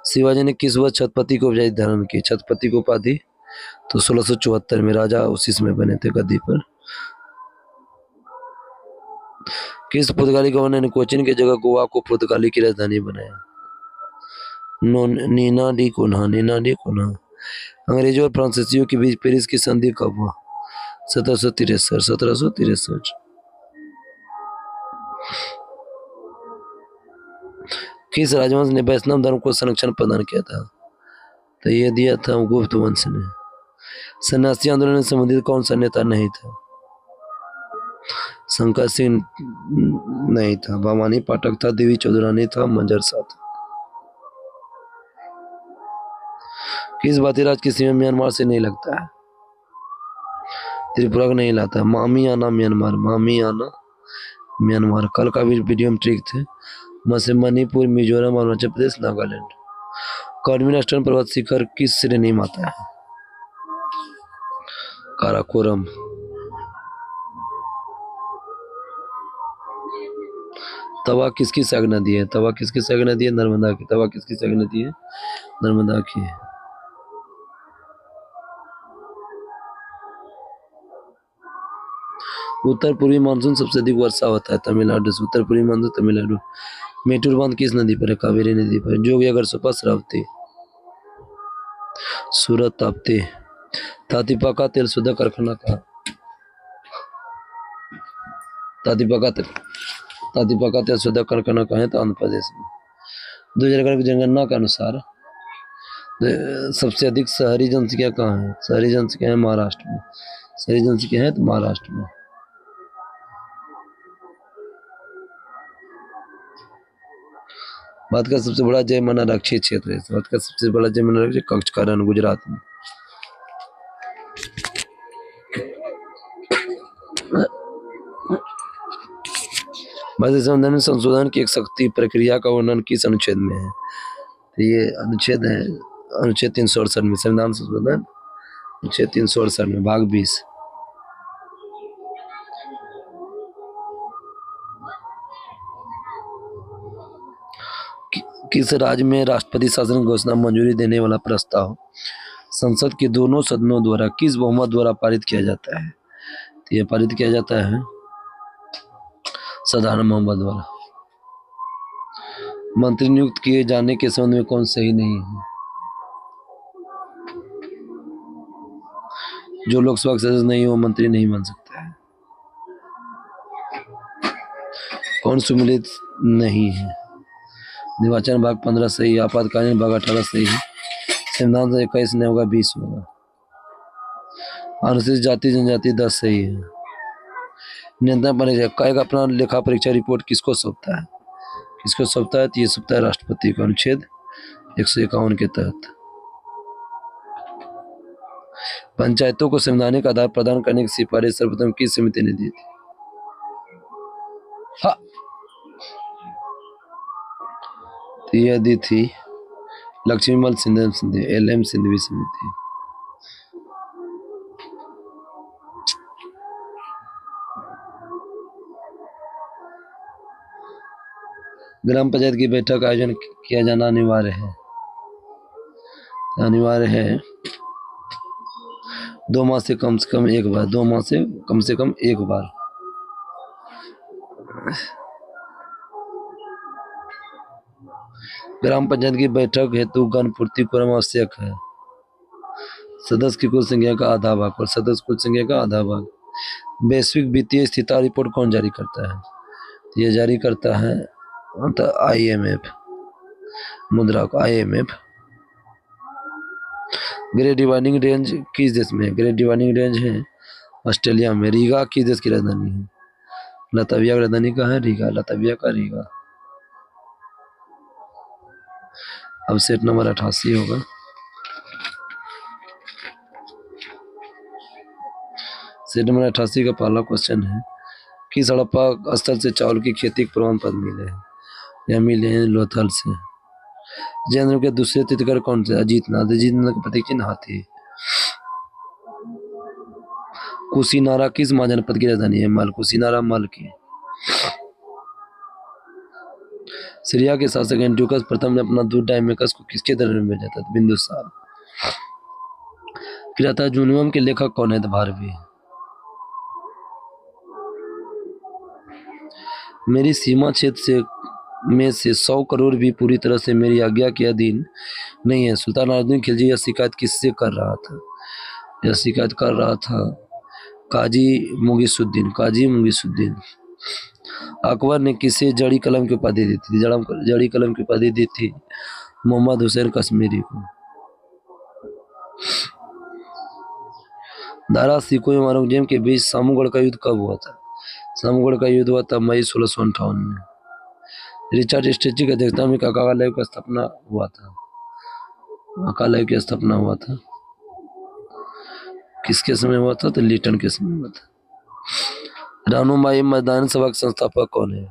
शिवाजी ने किस वर्ष छत्रपति को उपाधि धारण की? छत्रपति को उपाधि तो 1674 में। राजा उसी समय बने थे गद्दी पर। किस पुर्तगाली गवर्नर ने कोचीन की जगह गोवा को पुर्तगाली की राजधानी बनाया? नीना डी कोना। नीना डी कोना। अंग्रेजों और फ्रांसीसियों के बीच पेरिस की संधि कब हुआ? 1763। 1763। किस राजवंश ने वैष्णव धर्म को संरक्षण प्रदान किया था? तो ये दिया था गुप्त वंश ने। सन्यासी आंदोलन से संबंधित कौन सा नेता नहीं था? शंकर सिंह नहीं था। भवानी पाठक था। देवी चौधरानी था। मंजर शाह था। किस भारतीय राज्य की सीमा म्यांमार से नहीं लगता है? त्रिपुरा का नहीं लाता। मामियाना म्यांमार। मामियाना म्यांमार। कल का वीडियो में ट्रिक थे। मणिपुर, मिजोरम, अरुणाचल प्रदेश, नागालैंड। कॉर्मिनास्टन पर्वत शिखर किस श्रेणी में आता है? काराकोरम। तवा किसकी सहायक नदी है? तवा किसकी सहायक नदी है? नर्मदा की। तवा किसकी सहायक नदी है? नर्मदा की। उत्तर पूर्वी मानसून सबसे अधिक वर्षा होता है तमिलनाडु से। उत्तर पूर्वी मानसून तमिलनाडु। मेटूर बांध किस नदी पर है? कावेरी नदी पर। जोगियागर सुपा श्रावती। सूरत ताप्ती। तातीपा का तेल शुद्ध कारखाना कहाँ? तातीपा का तेल शुद्ध कारखाना कहाँ है? तो आंध्र प्रदेश में। 2011 की जनगणना के अनुसार सबसे अधिक शहरी जनसंख्या कहाँ है? शहरी जनसंख्या है महाराष्ट्र में। शहरी जनसंख्या है तो महाराष्ट्र में। भारत का सबसे बड़ा जैव आरक्षित क्षेत्र है। भारत का सबसे बड़ा जैव आरक्षित कक्षकारण गुजरात में। भारतीय संविधान में संशोधन की एक शक्ति प्रक्रिया का वर्णन किस अनुच्छेद में है? तो ये अनुच्छेद है अनुच्छेद 368 में। संविधान संशोधन 368 में भाग 20। किस राज्य में राष्ट्रपति शासन घोषणा मंजूरी देने वाला प्रस्ताव संसद के दोनों सदनों द्वारा किस बहुमत द्वारा पारित किया जाता है? तो यह पारित किया जाता है साधारण बहुमत द्वारा। मंत्री नियुक्त किए जाने के संबंध में कौन सही नहीं है? जो लोकसभा के सदस्य नहीं हो मंत्री नहीं बन सकता है। कौन सम्मिलित नहीं है? निर्वाचन भाग 15 सही है, आपातकालीन भाग 18 सही है, संविधान से 21 नहीं होगा 20 होगा, अनुसूचित जाति जनजाति 10 सही है। नियंत्रण परीक्षा का अपना लेखा परीक्षा रिपोर्ट किसको सौंपता है? किसको सौंपता है? तो ये सौंपता है राष्ट्रपति को, अनुच्छेद 151 के तहत। पंचायतों को संवैधानिक आधार प्रदान करने की सिफारिश सर्वप्रथम किस समिति ने दी थी? हाँ, तो यह दी थी लक्ष्मीमल सिंधिया, LM सिंधवी समिति। ग्राम पंचायत की बैठक का आयोजन किया जाना अनिवार्य है। अनिवार्य है 2 माह से कम एक बार, 2 माह से कम एक बार। ग्राम पंचायत की बैठक हेतु गणपूर्ति कोरम आवश्यक है। सदस्य की कुल संख्या का आधा भाग और सदस्य कुल संख्या का आधा भाग। वैश्विक वित्तीय स्थिरता रिपोर्ट कौन जारी करता है? ये जारी करता है IMF, मुद्रा को IMF। ग्रेट डिवाइडिंग रेंज किस देश में है? ग्रेट डिवाइडिंग रेंज है ऑस्ट्रेलिया में। रीगा किस देश की राजधानी है? लातविया की राजधानी का है रीगा, लातविया का रीगा। अब सेट नंबर 88 होगा। सेट नंबर 88 का पहला क्वेश्चन है, किस हड़प्पा स्थल से चावल की खेती के प्रमाण पत्र मिले हैं? या मिले हैं लोथल से। जैन के दूसरे तीर्थकर कौन से? अजीतनाथ। अजीतनाथ का प्रतीक चिन्ह हाथी। कुशीनारा किस महाजनपद की राजधानी है? मल। कुशीनारा मल की। सीरिया के शासक एंटियोकस प्रथम ने अपना दूत डायमेकस को किसके दरबार में भेजा था? बिंदुसार। किराता जूनियम के लेखक कौन है? भारवी। मेरी सीमा क्षेत्र से में से 100 करोड़ भी पूरी तरह से मेरी आज्ञा के अधीन नहीं है। सुल्तान अलाउद्दीन खिलजी यह शिकायत किससे कर रहा था? यह शिकायत कर रहा था काजी मुगीसुद्दीन। काजी मुगीसुद्दीन। अकबर ने किसे जड़ी कलम की उपाधि दी थी? जड़ी कलम की उपाधि दी थी मोहम्मद हुसैन कश्मीरी को। दारा सिकोह और औरंगजेब के बीच सामूगढ़ का युद्ध कब हुआ था? सामूगढ़ का युद्ध हुआ था मई 1658 में। रिचर्ड स्ट्रेची की अध्यक्षता में काकालय की स्थापना हुआ था। काकालय की स्थापना हुआ था किसके समय हुआ था? तो लिटन के समय हुआ था। रानूमाई मैदान सभा के संस्थापक कौन है?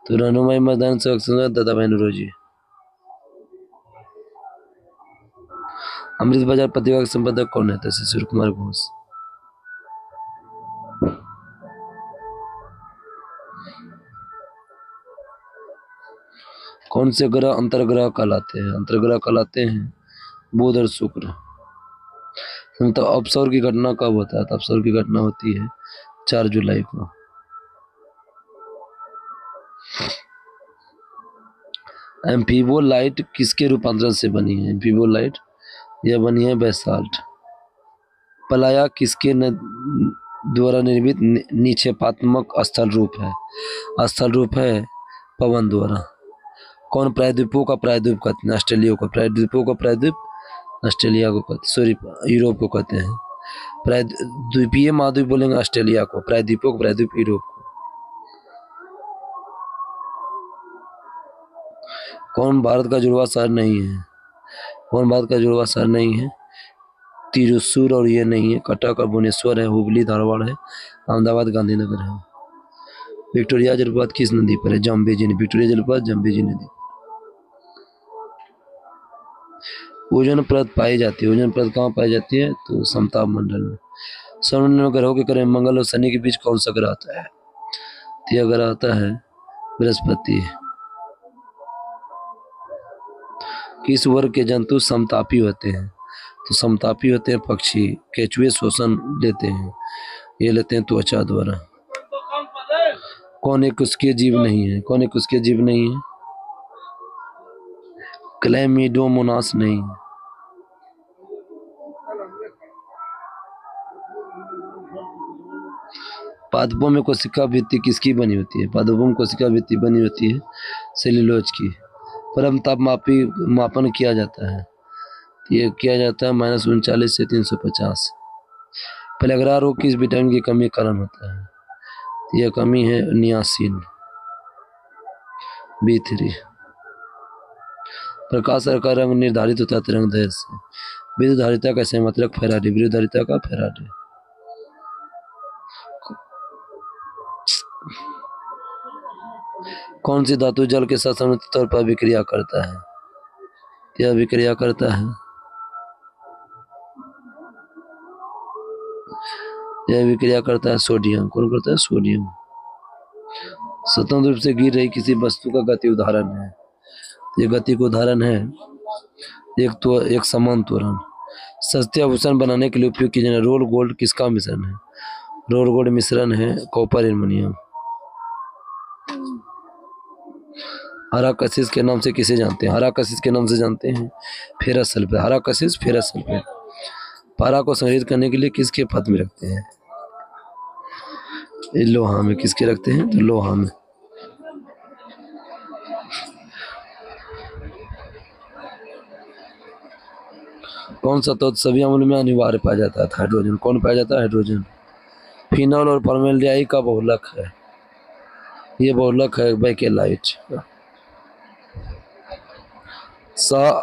तो रानूमाई मैदान सभा के संस्थापक दादा भाई नौरोजी। अमृत बाजार पत्रिका के संपादक कौन है? तो शिशिर कुमार घोष। कौन से ग्रह अंतर्ग्रह कहलाते हैं? अंतर्ग्रह कहलाते हैं बुध और शुक्र। तो अपसौर की घटना कब होता है? तो अपसौर की घटना होती है 4 जुलाई को। एम्फीबो लाइट किसके रूपांतरण से बनी है? एम्फीबो लाइट यह बनी है बेसाल्ट। पलाया किसके द्वारा निर्मित निक्षेपात्मक स्थल रूप है? स्थल रूप है पवन द्वारा। कौन प्रायद्वीपों का प्रायद्वीप कहते हैं? ऑस्ट्रेलिया को। प्रायद्वीपों का प्रायद्वीप ऑस्ट्रेलिया को कहते, सॉरी यूरोप को कहते हैं। प्रायद्वीपीय महाद्वीप बोलेंगे ऑस्ट्रेलिया को, प्रायद्वीपों को प्रायद्वीप यूरोप को। कौन भारत का जुड़वा शहर नहीं है? कौन भारत का जुड़वा शहर नहीं है? तिरुसूर और ये नहीं है, कटक और भुवनेश्वर है, हुबली धारवाड़ है, अहमदाबाद गांधीनगर है। विक्टोरिया जलप्रपात किस नदी पर है? जाम्बेजी नदी। विक्टोरिया जलप्रपात जाम्बेजी नदी। ओजोन परत पाई जाती है। ओजोन परत कहाँ पाई जाती है? तो समताप मंडल में। सौरमंडल में ग्रहों के क्रम मंगल और शनि के बीच कौन सा ग्रह आता है? तो यह ग्रह आता है बृहस्पति। किस वर्ग के जंतु समतापी होते हैं? तो समतापी होते हैं पक्षी। केंचुए श्वसन लेते हैं, ये लेते हैं त्वचा द्वारा। कौन एक उसके जीव नहीं है? कौन एक उसके जीव नहीं है? क्लैमिडोमोनास नहीं। पादपों में कोशिका भित्ति किसकी बनी होती है? पादपों में कोशिका भित्ति बनी होती है सेल्यूलोज की। परम तापमापी मापन किया जाता है, ये किया जाता है -39 से 350। प्लेगरा रोग किस विटामिन की कमी के कारण होता है? यह कमी है नियासिन B3। प्रकाश का रंग निर्धारित होता है तरंगदैर्घ्य से। विद्युत धारिता का संमात्रक फैराडे। विद्युत धारिता का फैराडे। कौन सी धातु जल के साथ संयुक्त तौर पर विक्रिया करता है? यह विक्रिया करता है, यह विक्रिया करता है सोडियम। कौन करता है? सोडियम। स्वतंत्र रूप से गिर रही किसी वस्तु का गति उदाहरण है। ये गति का उदाहरण है एक समान त्वरण। सस्ते आभूषण बनाने के लिए उपयोग किए जाने रोल गोल्ड किसका मिश्रण है? रोल गोल्ड मिश्रण है कॉपर एल्युमिनियम। हरा कशिश के नाम से किसे जानते हैं? हरा कशिश के नाम से जानते हैं फेरस सल्फेट। हरा कशिश फेरस सल्फेट। पारा को संग्रहित करने के लिए किसके पद में रखते हैं? लोहा में। किसके रखते हैं? तो लोहा में। कौन सा तत्व सभी अम्ल में अनिवार्य पाया जाता है? हाइड्रोजन। कौन पाया जाता है? हाइड्रोजन। फिनॉल और फॉर्मेल्डिहाइड का बहुलक है, ये बहुलक है बैकेलाइट।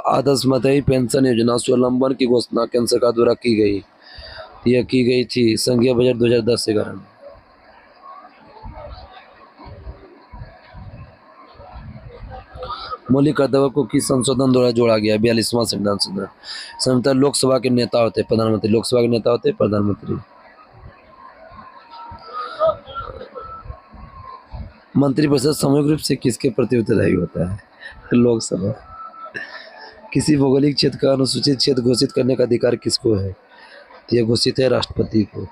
आदर्शमतई पेंशन योजना स्वावलंबन की घोषणा केंद्र सरकार द्वारा की गई। यह की गई थी संघीय बजट 2010-11 में। मौलिक कर्तव्य को किस संशोधन द्वारा जोड़ा गया? 42वां संविधान संशोधन। संविधान लोकसभा के नेता होते प्रधानमंत्री। लोकसभा के नेता होते प्रधानमंत्री। मंत्रिपरिषद सामूहिक रूप से किसके प्रति उत्तरदायी होता है? लोकसभा। किसी भौगोलिक क्षेत्र का अनुसूचित क्षेत्र घोषित करने का अधिकार किसको है? यह घोषित है राष्ट्रपति को।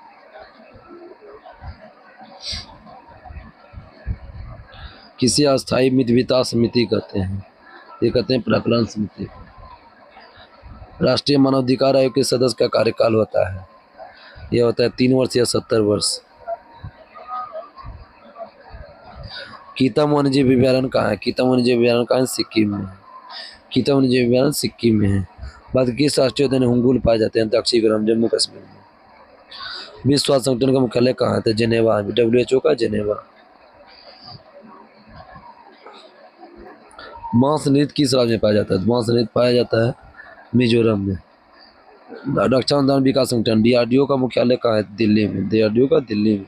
किसी अस्थायी मितव्ययिता समिति कहते हैं? ये कहते हैं प्राक्कलन समिति। राष्ट्रीय मानवाधिकार आयोग के सदस्य का कार्यकाल होता है, यह होता है 3 वर्ष या 70 वर्ष। कीतम वन्यजीव अभयारण्य कहाँ है? कीतम वन्यजीव अभयारण्य कहाँ है? सिक्किम में। कीतम वन्यजीव अभयारण्य सिक्किम में है। बाद किस राष्ट्रीय उद्यान हुंगुल पाए जाते हैं? दक्षिण जम्मू कश्मीर में। विश्व स्वास्थ्य संगठन का मुख्यालय कहाँ है? तो जेनेवा। WHO का जेनेवा। बांस नृत्य किस राज्य में पाया जाता है? बांस नृत्य पाया जाता है मिजोरम में। रक्षा अनुदान विकास संगठन DRDO का मुख्यालय कहाँ है? दिल्ली में। DRDO का दिल्ली में।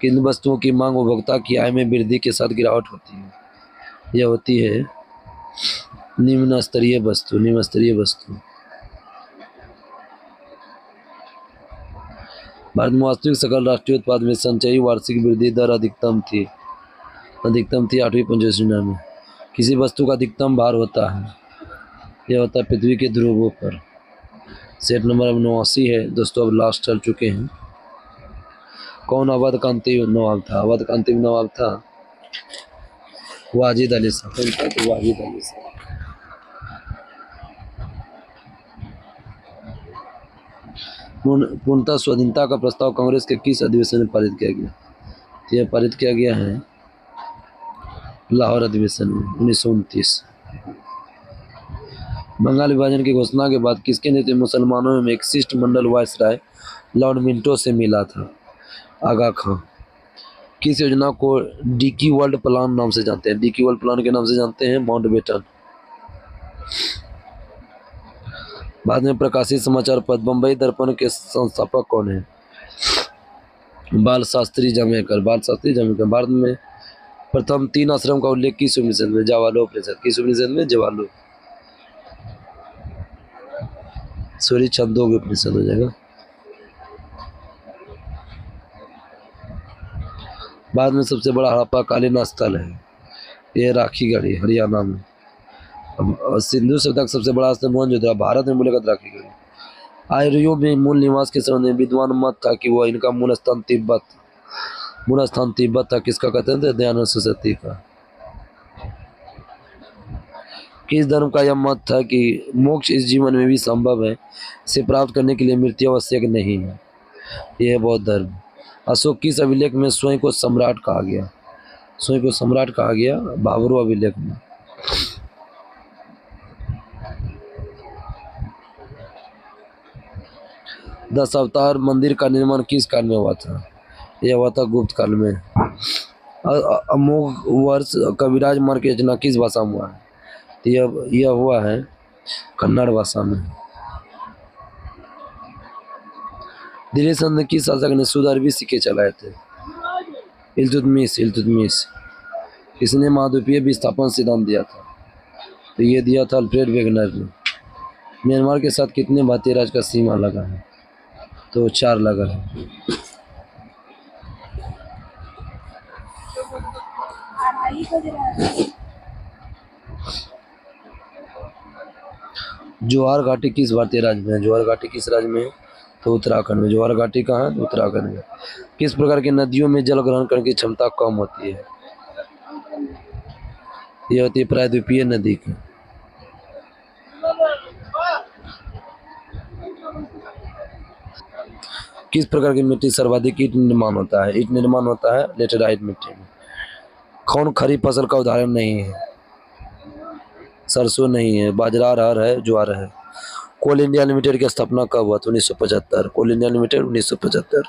किन वस्तुओं की मांग उपभोक्ता की आय में वृद्धि के साथ गिरावट होती है? यह होती है निम्न स्तरीय वस्तु। निम्न स्तरीय वस्तु। भारत में वास्तविक सकल राष्ट्रीय उत्पाद में संचयी वार्षिक वृद्धि दर अधिकतम थी 8वीं पंचयोजना में। किसी वस्तु का अधिकतम भार होता है, यह होता है पृथ्वी के ध्रुवों पर। सेट नंबर 89 है दोस्तों, अब लास्ट चल चुके हैं। कौन अवध का अंतिम नवाब था? अवध का अंतिम नवाब था वाजिद अली शाह। वाजिद अली शाह। पूर्णतः स्वाधीनता का प्रस्ताव कांग्रेस के किस अधिवेशन में पारित किया गया? यह पारित किया गया है लाहौर अधिवेशन में 1929। बंगाल विभाजन की घोषणा के बाद किसके नेतृत्व में मुसलमानों में एक शिष्टमंडल वायसराय लॉर्ड मिंटो से मिला था? आगा खां। किस योजना को डिकी वर्ल्ड प्लान नाम से जानते हैं? डिकी वर्ल्ड प्लान के नाम से जानते हैं माउंटबेटन। बाद में प्रकाशित समाचार पत्र बंबई दर्पण के संस्थापक कौन है? बाल शास्त्री जाम्बेकर। बाल शास्त्री जाम्बेकर। भारत में प्रथम 3 आश्रम का उल्लेख किस उपनिषद में? जवालो उपनिषद। किस उपनिषद में? जवालो। सूर्य छंदों के उपनिषद हो जाएगा। बाद में सबसे बड़ा हड़प्पा कालीन स्थल है, ये राखीगढ़ी हरियाणा में। सिंधु सभ्यता का सबसे बड़ा स्थल मोहनजोदड़ो, भारत में बोलेगा तो राखीगढ़ी। आर्यों में मूल निवास के समय विद्वान मत था कि वह इनका मूल स्थान तिब्बत था। किसका कहते थे? दयानंद सरस्वती का। किस धर्म का यह मत था कि मोक्ष इस जीवन में भी संभव है, इसे प्राप्त करने के लिए मृत्यु आवश्यक नहीं है? यह बौद्ध धर्म। अशोक किस अभिलेख में स्वयं को सम्राट कहा गया? स्वयं को सम्राट कहा गया बाबरू अभिलेख में। दस अवतार मंदिर का निर्माण किस काल में हुआ था? यह हुआ था गुप्त काल में। अमोघ वर्ष कविराज मार्ग की रचना किस भाषा में हुआ है? यह हुआ है कन्नड़ भाषा में। दिल्ली सल्तनत किस शासक ने शुद्ध अरबी सिक्के चलाए थे? इल्तुतमिश। किसने महाद्वीपीय विस्थापन सिद्धांत दिया था? तो ये दिया था अल्फ्रेड वेगनर ने। म्यांमार के साथ कितने भारतीय राज्य का सीमा लगा है? तो 4 लगा है। ज्वार घाटी किस भारतीय राज्य में है? ज्वार घाटी किस राज्य में है? तो उत्तराखंड में। ज्वार घाटी कहाँ है? उत्तराखंड में। किस प्रकार की नदियों में जल ग्रहण करने की क्षमता कम होती है? यह होती है प्रायद्वीपीय नदी की। किस प्रकार की मिट्टी सर्वाधिक ईंट निर्माण होता है? ईंट निर्माण होता है लेटेराइट मिट्टी में। कौन खरीफ फसल का उदाहरण नहीं है? सरसों नहीं है, बाजरा, अरहर है, ज्वार है। कोल इंडिया लिमिटेड की स्थापना कब हुआ? 1975। कोल इंडिया लिमिटेड 1975।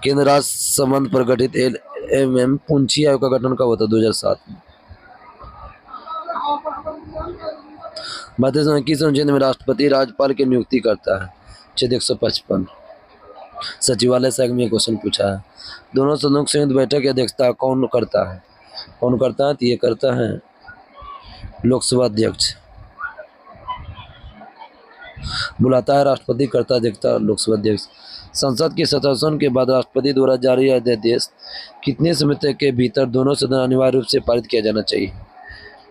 केंद्र राज्य संबंध पर गठित एलएमएम पूंछी आयोग का गठन कब होता? 2007 में। भारतीय संविधान किस अनुच्छेद में राष्ट्रपति राज्यपाल की नियुक्ति करता है? अनुच्छेद 155। सचिवालय से में क्वेश्चन पूछा है। दोनों सदनों की संयुक्त बैठक की अध्यक्षता कौन करता है? कौन करता है? तो ये करता है लोकसभा अध्यक्ष। बुलाता है राष्ट्रपति, करता अध्यक्षता लोकसभा अध्यक्ष। संसद के सत्र के बाद राष्ट्रपति द्वारा जारी अध्यादेश कितने समय तक के भीतर दोनों सदन अनिवार्य रूप से पारित किया जाना चाहिए?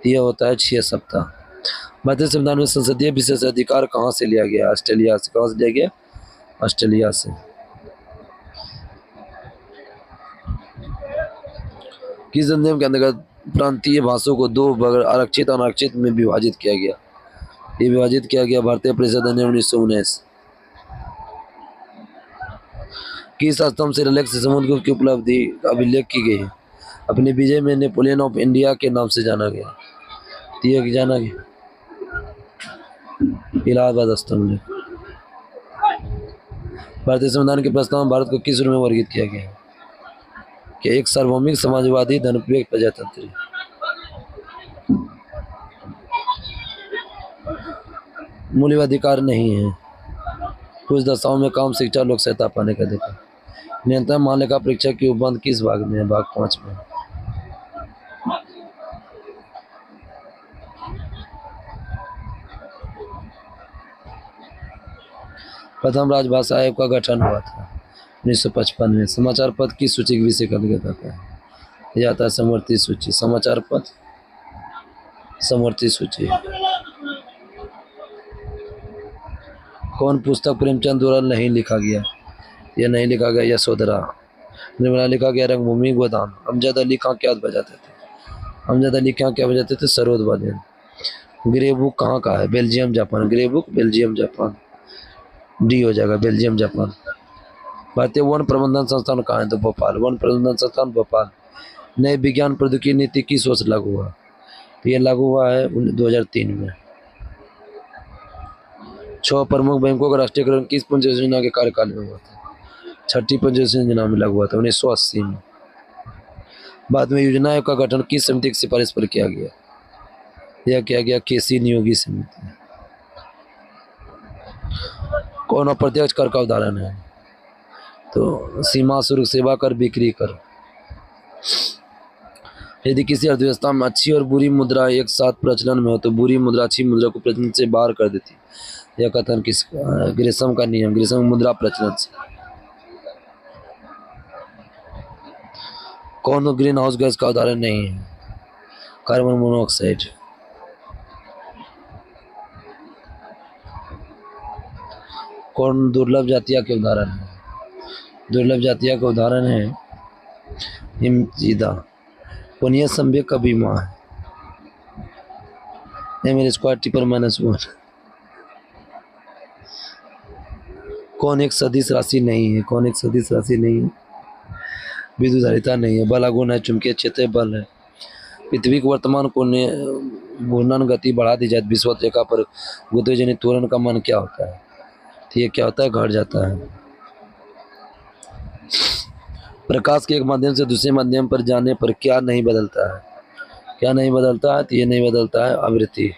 यह होता है 6 सप्ताह। भारतीय संविधान में संसदीय विशेष अधिकार कहाँ से लिया गया? ऑस्ट्रेलिया से। कहाँ से लिया गया? ऑस्ट्रेलिया से। किस अधिनियम के अंतर्गत प्रांतीय भाषाओं को 2 वर्ग आरक्षित और अनारक्षित में विभाजित किया गया? ये विभाजित किया गया भारतीय परिषद अधिनियम 1919। किस स्तंभ से ललित से समुद्रगुप्त की उपलब्धि का अभिलेख की गई है? अपनी विजय में नेपोलियन ऑफ इंडिया के नाम से जाना गया। जाना गया इलाहाबाद स्तंभ। भारतीय संविधान के प्रस्ताव में भारत को किस रूप में वर्गीकृत किया गया है? कि एक सार्वभौमिक, समाजवादी, धर्मनिरपेक्ष, प्रजातंत्री। मूल्याधिकार नहीं है। कुछ दशाओं में काम, शिक्षा, लोक सहायता पाने का अधिकार। न्यूनतम महालेखा परीक्षक की उपबंध किस भाग में है? भाग 5 में। प्रथम राजभाषा आयोग का गठन हुआ था 1955 में। समाचार पत्र की सूची के विषय का अंतर्गत आता है? यह आता है समवर्ती सूची। समाचार पत्र समवर्ती सूची। कौन पुस्तक प्रेमचंद द्वारा नहीं लिखा गया? यह नहीं लिखा गया यशोधरा। निर्मला लिखा गया रंगभूमि गोदान। अमजद अली खां क्या बजाते थे? अमजद अली खां क्या बजाते थे? सरोद वादन। ग्रे बुक कहाँ का है? Belgium Japan. Grey book Belgium Japan. D हो जाएगा बेल्जियम जापान। भारतीय वन प्रबंधन संस्थान कहाँ है? तो भोपाल। वन प्रबंधन संस्थान भोपाल। नए विज्ञान प्रौद्योगिकी नीति किस वर्ष लागू हुआ? तो ये लागू हुआ है 2003 में। 6 प्रमुख बैंकों का राष्ट्रीयकरण किस पंचायत योजना के कार्यकाल में हुआ था? 6ठी पंचायत योजना में लागू हुआ था 1980 में। बाद में योजना आयोग का गठन किस समिति की सिफारिश पर किया गया? यह किया गया केसी नियोगी समिति। कौन अप्रत्यक्ष कर का उदाहरण है? तो सीमा शुल्क, सेवा कर, बिक्री कर। यदि किसी अर्थव्यवस्था में अच्छी और बुरी मुद्रा एक साथ प्रचलन में हो तो बुरी मुद्रा अच्छी मुद्रा को प्रचलन से बाहर कर देती है। यह कथन किसका है? ग्रेसम का नियम, ग्रेसम मुद्रा प्रचलन से। कौन ग्रीन हाउस गैस का उदाहरण नहीं है? Carbon monoxide. कौन दुर्लभ जातिया के उदाहरण है? दुर्लभ जातिया का उदाहरण है हिमजीदा। पुनिया संवेग का बीमा है एम स्क्वायर टी पर -1। कौन एक सदिश राशि नहीं है? कौन एक सदिश राशि नहीं है? विद्युत नहीं है। बल आघूर्ण है, चुंबकीय क्षेत्र बल है। पृथ्वी के वर्तमान कोण घूर्णन गति बढ़ा दी जाए विषुवत रेखा पर गुरुत्वाकर्षण त्वरण का मान क्या होता है? तो ये क्या होता है? घट जाता है। प्रकाश के एक माध्यम से दूसरे माध्यम पर जाने पर क्या नहीं बदलता है? क्या नहीं बदलता है? तो ये नहीं बदलता है आवृत्ति।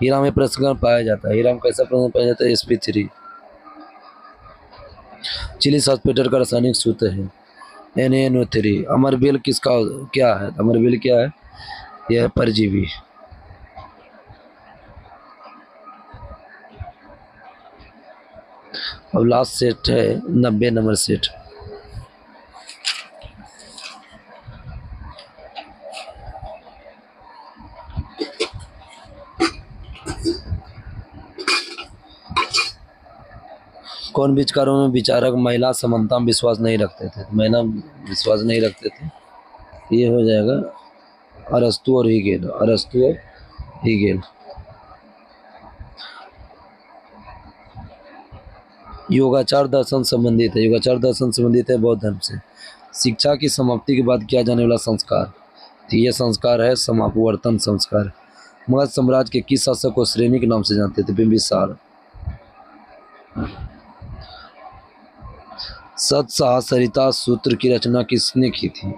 हीरा में प्रसंग पाया जाता है। हीरा में कैसा प्रसंग पाया जाता है? sp3। चिली सल्फेट का रासायनिक सूत्र है NaNO3। अमरबेल किसका क्या है? अमरबेल क्या है? यह परजीवी। अब लास्ट सेट है 90 नंबर सेट। कौन विचारों में विचारक महिला समानता में विश्वास नहीं रखते थे? महिला विश्वास नहीं रखते थे। ये हो जाएगा अरस्तु और हीगेल। अरस्तु और हीगेल। योगाचार दर्शन संबंधित है। योगाचार दर्शन संबंधित है बौद्ध धर्म से। शिक्षा की समाप्ति के बाद किया जाने वाला संस्कार, तो यह संस्कार है समापवर्तन संस्कार। मगध साम्राज्य के किस शासक को श्रेणी के नाम से जानते थे? बिंबिसार। सरिता सूत्र की रचना किसने की थी?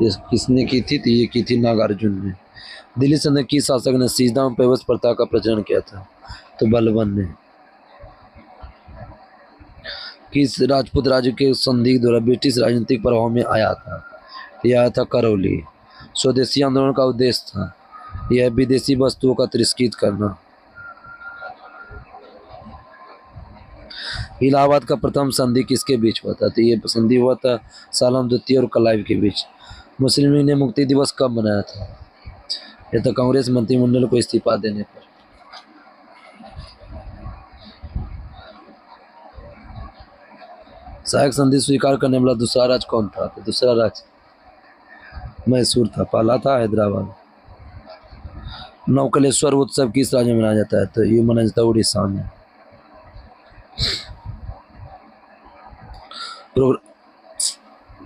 किसने की थी? तो ये की थी नागार्जुन ने। दिल्ली सल्तनत की शासक ने सीधा पेवस प्रथा का प्रचलन किया था? तो बलबन ने। किस राजपूत राज्य के संधि द्वारा ब्रिटिश राजनीतिक प्रभाव में आया था? यह आया था करौली। स्वदेशी आंदोलन का उद्देश्य था यह विदेशी वस्तुओं का तिरस्कृत करना। इलाहाबाद का प्रथम संधि किसके बीच हुआ था? तो ये संधि हुआ था सालम द्वितीय और क्लाइव के बीच। मुस्लिम लीग ने मुक्ति दिवस कब मनाया था? यह तो कांग्रेस मंत्रिमंडल को इस्तीफा देने पर। सहायक संधि स्वीकार करने वाला दूसरा राज्य कौन था? तो दूसरा राज्य मैसूर था। पहला था हैदराबाद। नवकलेश्वर उत्सव किस राज्य में मनाया जाता है? तो ये मनाया जाता है उड़ीसा में।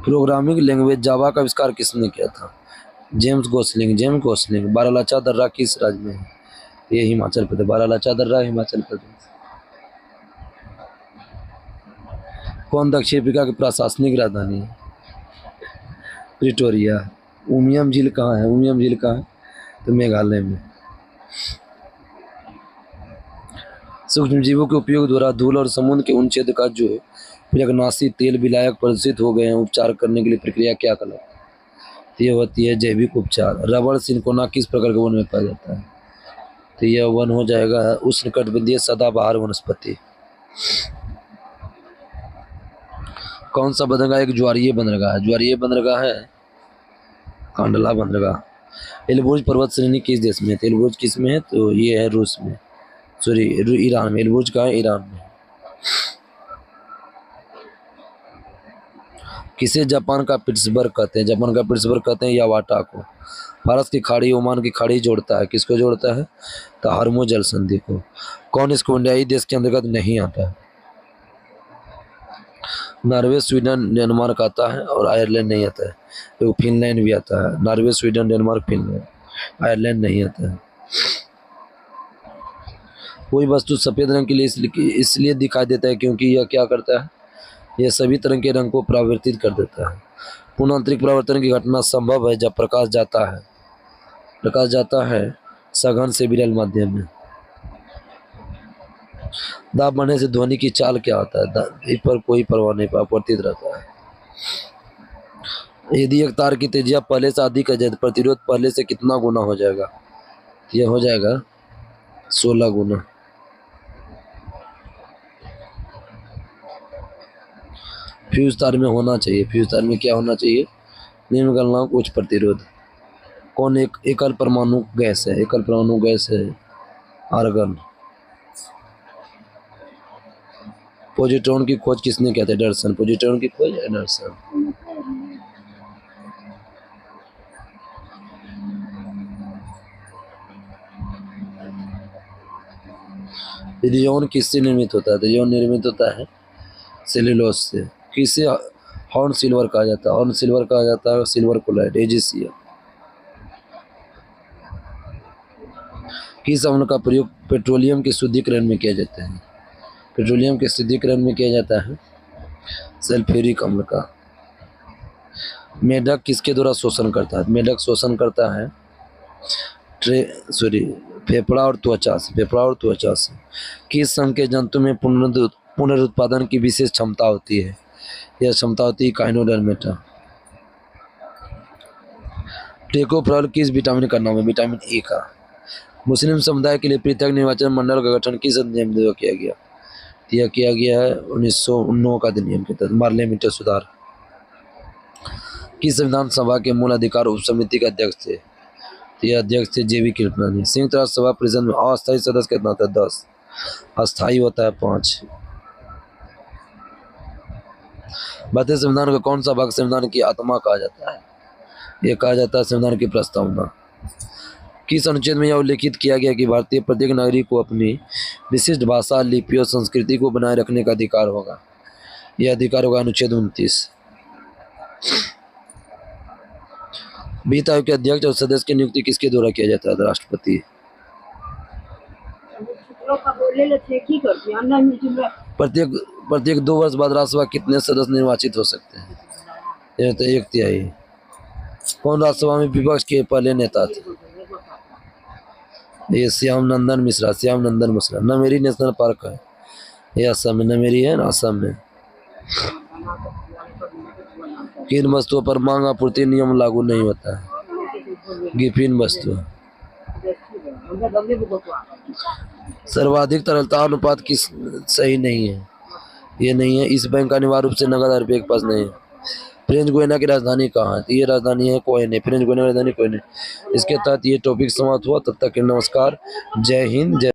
प्रोग्रामिंग लैंग्वेज जावा का आविष्कार किसने किया था? James Gosling. James Gosling. Baralacha दर्रा किस राज्य में है? ये हिमाचल प्रदेश। बारालाचा दर्रा हिमाचल प्रदेश। कौन दक्षिण अफ्रीका की प्रशासनिक राजधानी है? प्रिटोरिया। उमियम झील कहाँ है? उमियम झील कहाँ है? तो मेघालय में। सूक्ष्म जीवों के उपयोग द्वारा धूल और समुद्र के उन क्षेत्र का जो प्रग्नाशी तेल विलायक प्रदूषित हो गए हैं उपचार करने के लिए प्रक्रिया क्या कहलाती है? ये होती है जैविक उपचार। रबड़ सिंकोना किस प्रकार के वन में पाया जाता है? तो यह वन हो जाएगा उष्णकटिबंधीय सदाबहार वनस्पति। कौन सा बंदरगाह एक ज्वारीय बंदरगाह है? ज्वारीय बंदरगाह है कांडला बंदरगाह। एलबुर्ज पर्वत श्रेणी किस देश में है? एलबुर्ज किस में है? तो ये है रूस में, सॉरी ईरान में। एलबुर्ज कहाँ है? ईरान में। किसे जापान का पिट्सबर्ग कहते हैं? जापान का पिट्सबर्ग कहते हैं यावाटा को। फारस की खाड़ी ओमान की खाड़ी जोड़ता है, किसको जोड़ता है? तो हरमो जल संधि को। कौन इसको इंडियाई देश के अंतर्गत नहीं आता है? नॉर्वे, स्वीडन, डेनमार्क आता है और आयरलैंड नहीं आता है। तो फिनलैंड भी आता है। Norway, Sweden, Denmark, Finland. Ireland नहीं आता है। कोई वस्तु सफेद रंग के लिए इसलिए दिखाई देता है क्योंकि यह क्या करता है? यह सभी तरह के रंग को परावर्तित कर देता है। पूर्ण आंतरिक परावर्तन की घटना संभव है जब प्रकाश जाता है। प्रकाश जाता है सघन से विरल माध्यम में। दाब बढ़ने से ध्वनि की चाल क्या होता है? इस पर कोई प्रभाव नहीं परावर्तित रहता है। यदि एक तार की त्रिज्या पहले से अधिक है तो प्रतिरोध पहले से कितना गुना हो जाएगा? यह हो जाएगा 16 गुना। फ्यूज तार में होना चाहिए, फ्यूज तार में क्या होना चाहिए? निम्न गलनांक उच्च प्रतिरोध। कौन एक एकल परमाणु गैस है? एकल परमाणु गैस है आर्गन। पॉजिट्रॉन की खोज किसने किया था? एडरसन। पॉजिट्रॉन की खोज एडरसन। रेडियन किससे निर्मित होता है? रेडियन निर्मित होता है सेल्यूलोज से। किसे हॉर्न सिल्वर कहा जाता है? हॉर्न सिल्वर कहा जाता है सिल्वर कोलाइड एजीसिया। किस अम्ल का प्रयोग पेट्रोलियम के शुद्धिकरण में किया जाता है? पेट्रोलियम के शुद्धिकरण में किया जाता है सल्फ्यूरिक अम्ल का। मेढक किसके द्वारा शोषण करता है? मेढक शोषण करता है फेफड़ा और त्वचा से। फेफड़ा और त्वचा से। किस संघ के जंतु में पुनरुत्पादन की विशेष क्षमता होती है? यह क्षमता होती है काइनोडर्मेटा। टेकोफेरॉल किस विटामिन का नाम है? विटामिन ए का। मुस्लिम समुदाय के लिए पृथक निर्वाचन मंडल का गठन किस अधिनियम द्वारा किया गया? यह किया गया है 1909 का अधिनियम के तहत पार्लियामेंट्री सुधार। किस संविधान सभा के मूल अधिकार उप समिति के अध्यक्ष थे? यह अध्यक्ष थे जेबी कृपलानी। संयुक्त राष्ट्र सभा परिषद में अस्थायी सदस्य कितना होता है? 10। अस्थायी होता है 5। भारतीय संविधान का कौन सा भाग संविधान की आत्मा कहा जाता है? यह कहा जाता है संविधान की प्रस्तावना। किस अनुच्छेद में यह उल्लेखित किया गया कि भारतीय प्रत्येक नागरिक को अपनी विशिष्ट भाषा, लिपि और संस्कृति को बनाए रखने का अधिकार होगा? यह अधिकार होगा अनुच्छेद 29। वित्त आयोग के अध्यक्ष और सदस्य की नियुक्ति किसके द्वारा किया जाता है? राष्ट्रपति। प्रत्येक 2 वर्ष बाद राज्यसभा कितने सदस्य निर्वाचित हो सकते हैं? यह तो 1/3। कौन राज्यसभा में विपक्ष के पहले नेता थे? ये श्याम नंदन मिश्रा। श्याम नंदन मिश्रा। नमेरी नेशनल पार्क है ये असम में। नमेरी है ना असम में। किन वस्तुओं पर मांग आपूर्ति नियम लागू नहीं होता है? गिफिन वस्तु। सर्वाधिक तरलता अनुपात किस सही नहीं है? ये नहीं है। इस बैंक का अनिवार्य रूप से नगद रुपये के पास नहीं है। फ्रेंच गुयाना की राजधानी कहाँ है? ये राजधानी है कोयने। फ्रेंच गुयाना की राजधानी कोयने। इसके तहत ये टॉपिक समाप्त हुआ। तब तक के नमस्कार। जय हिंद। जय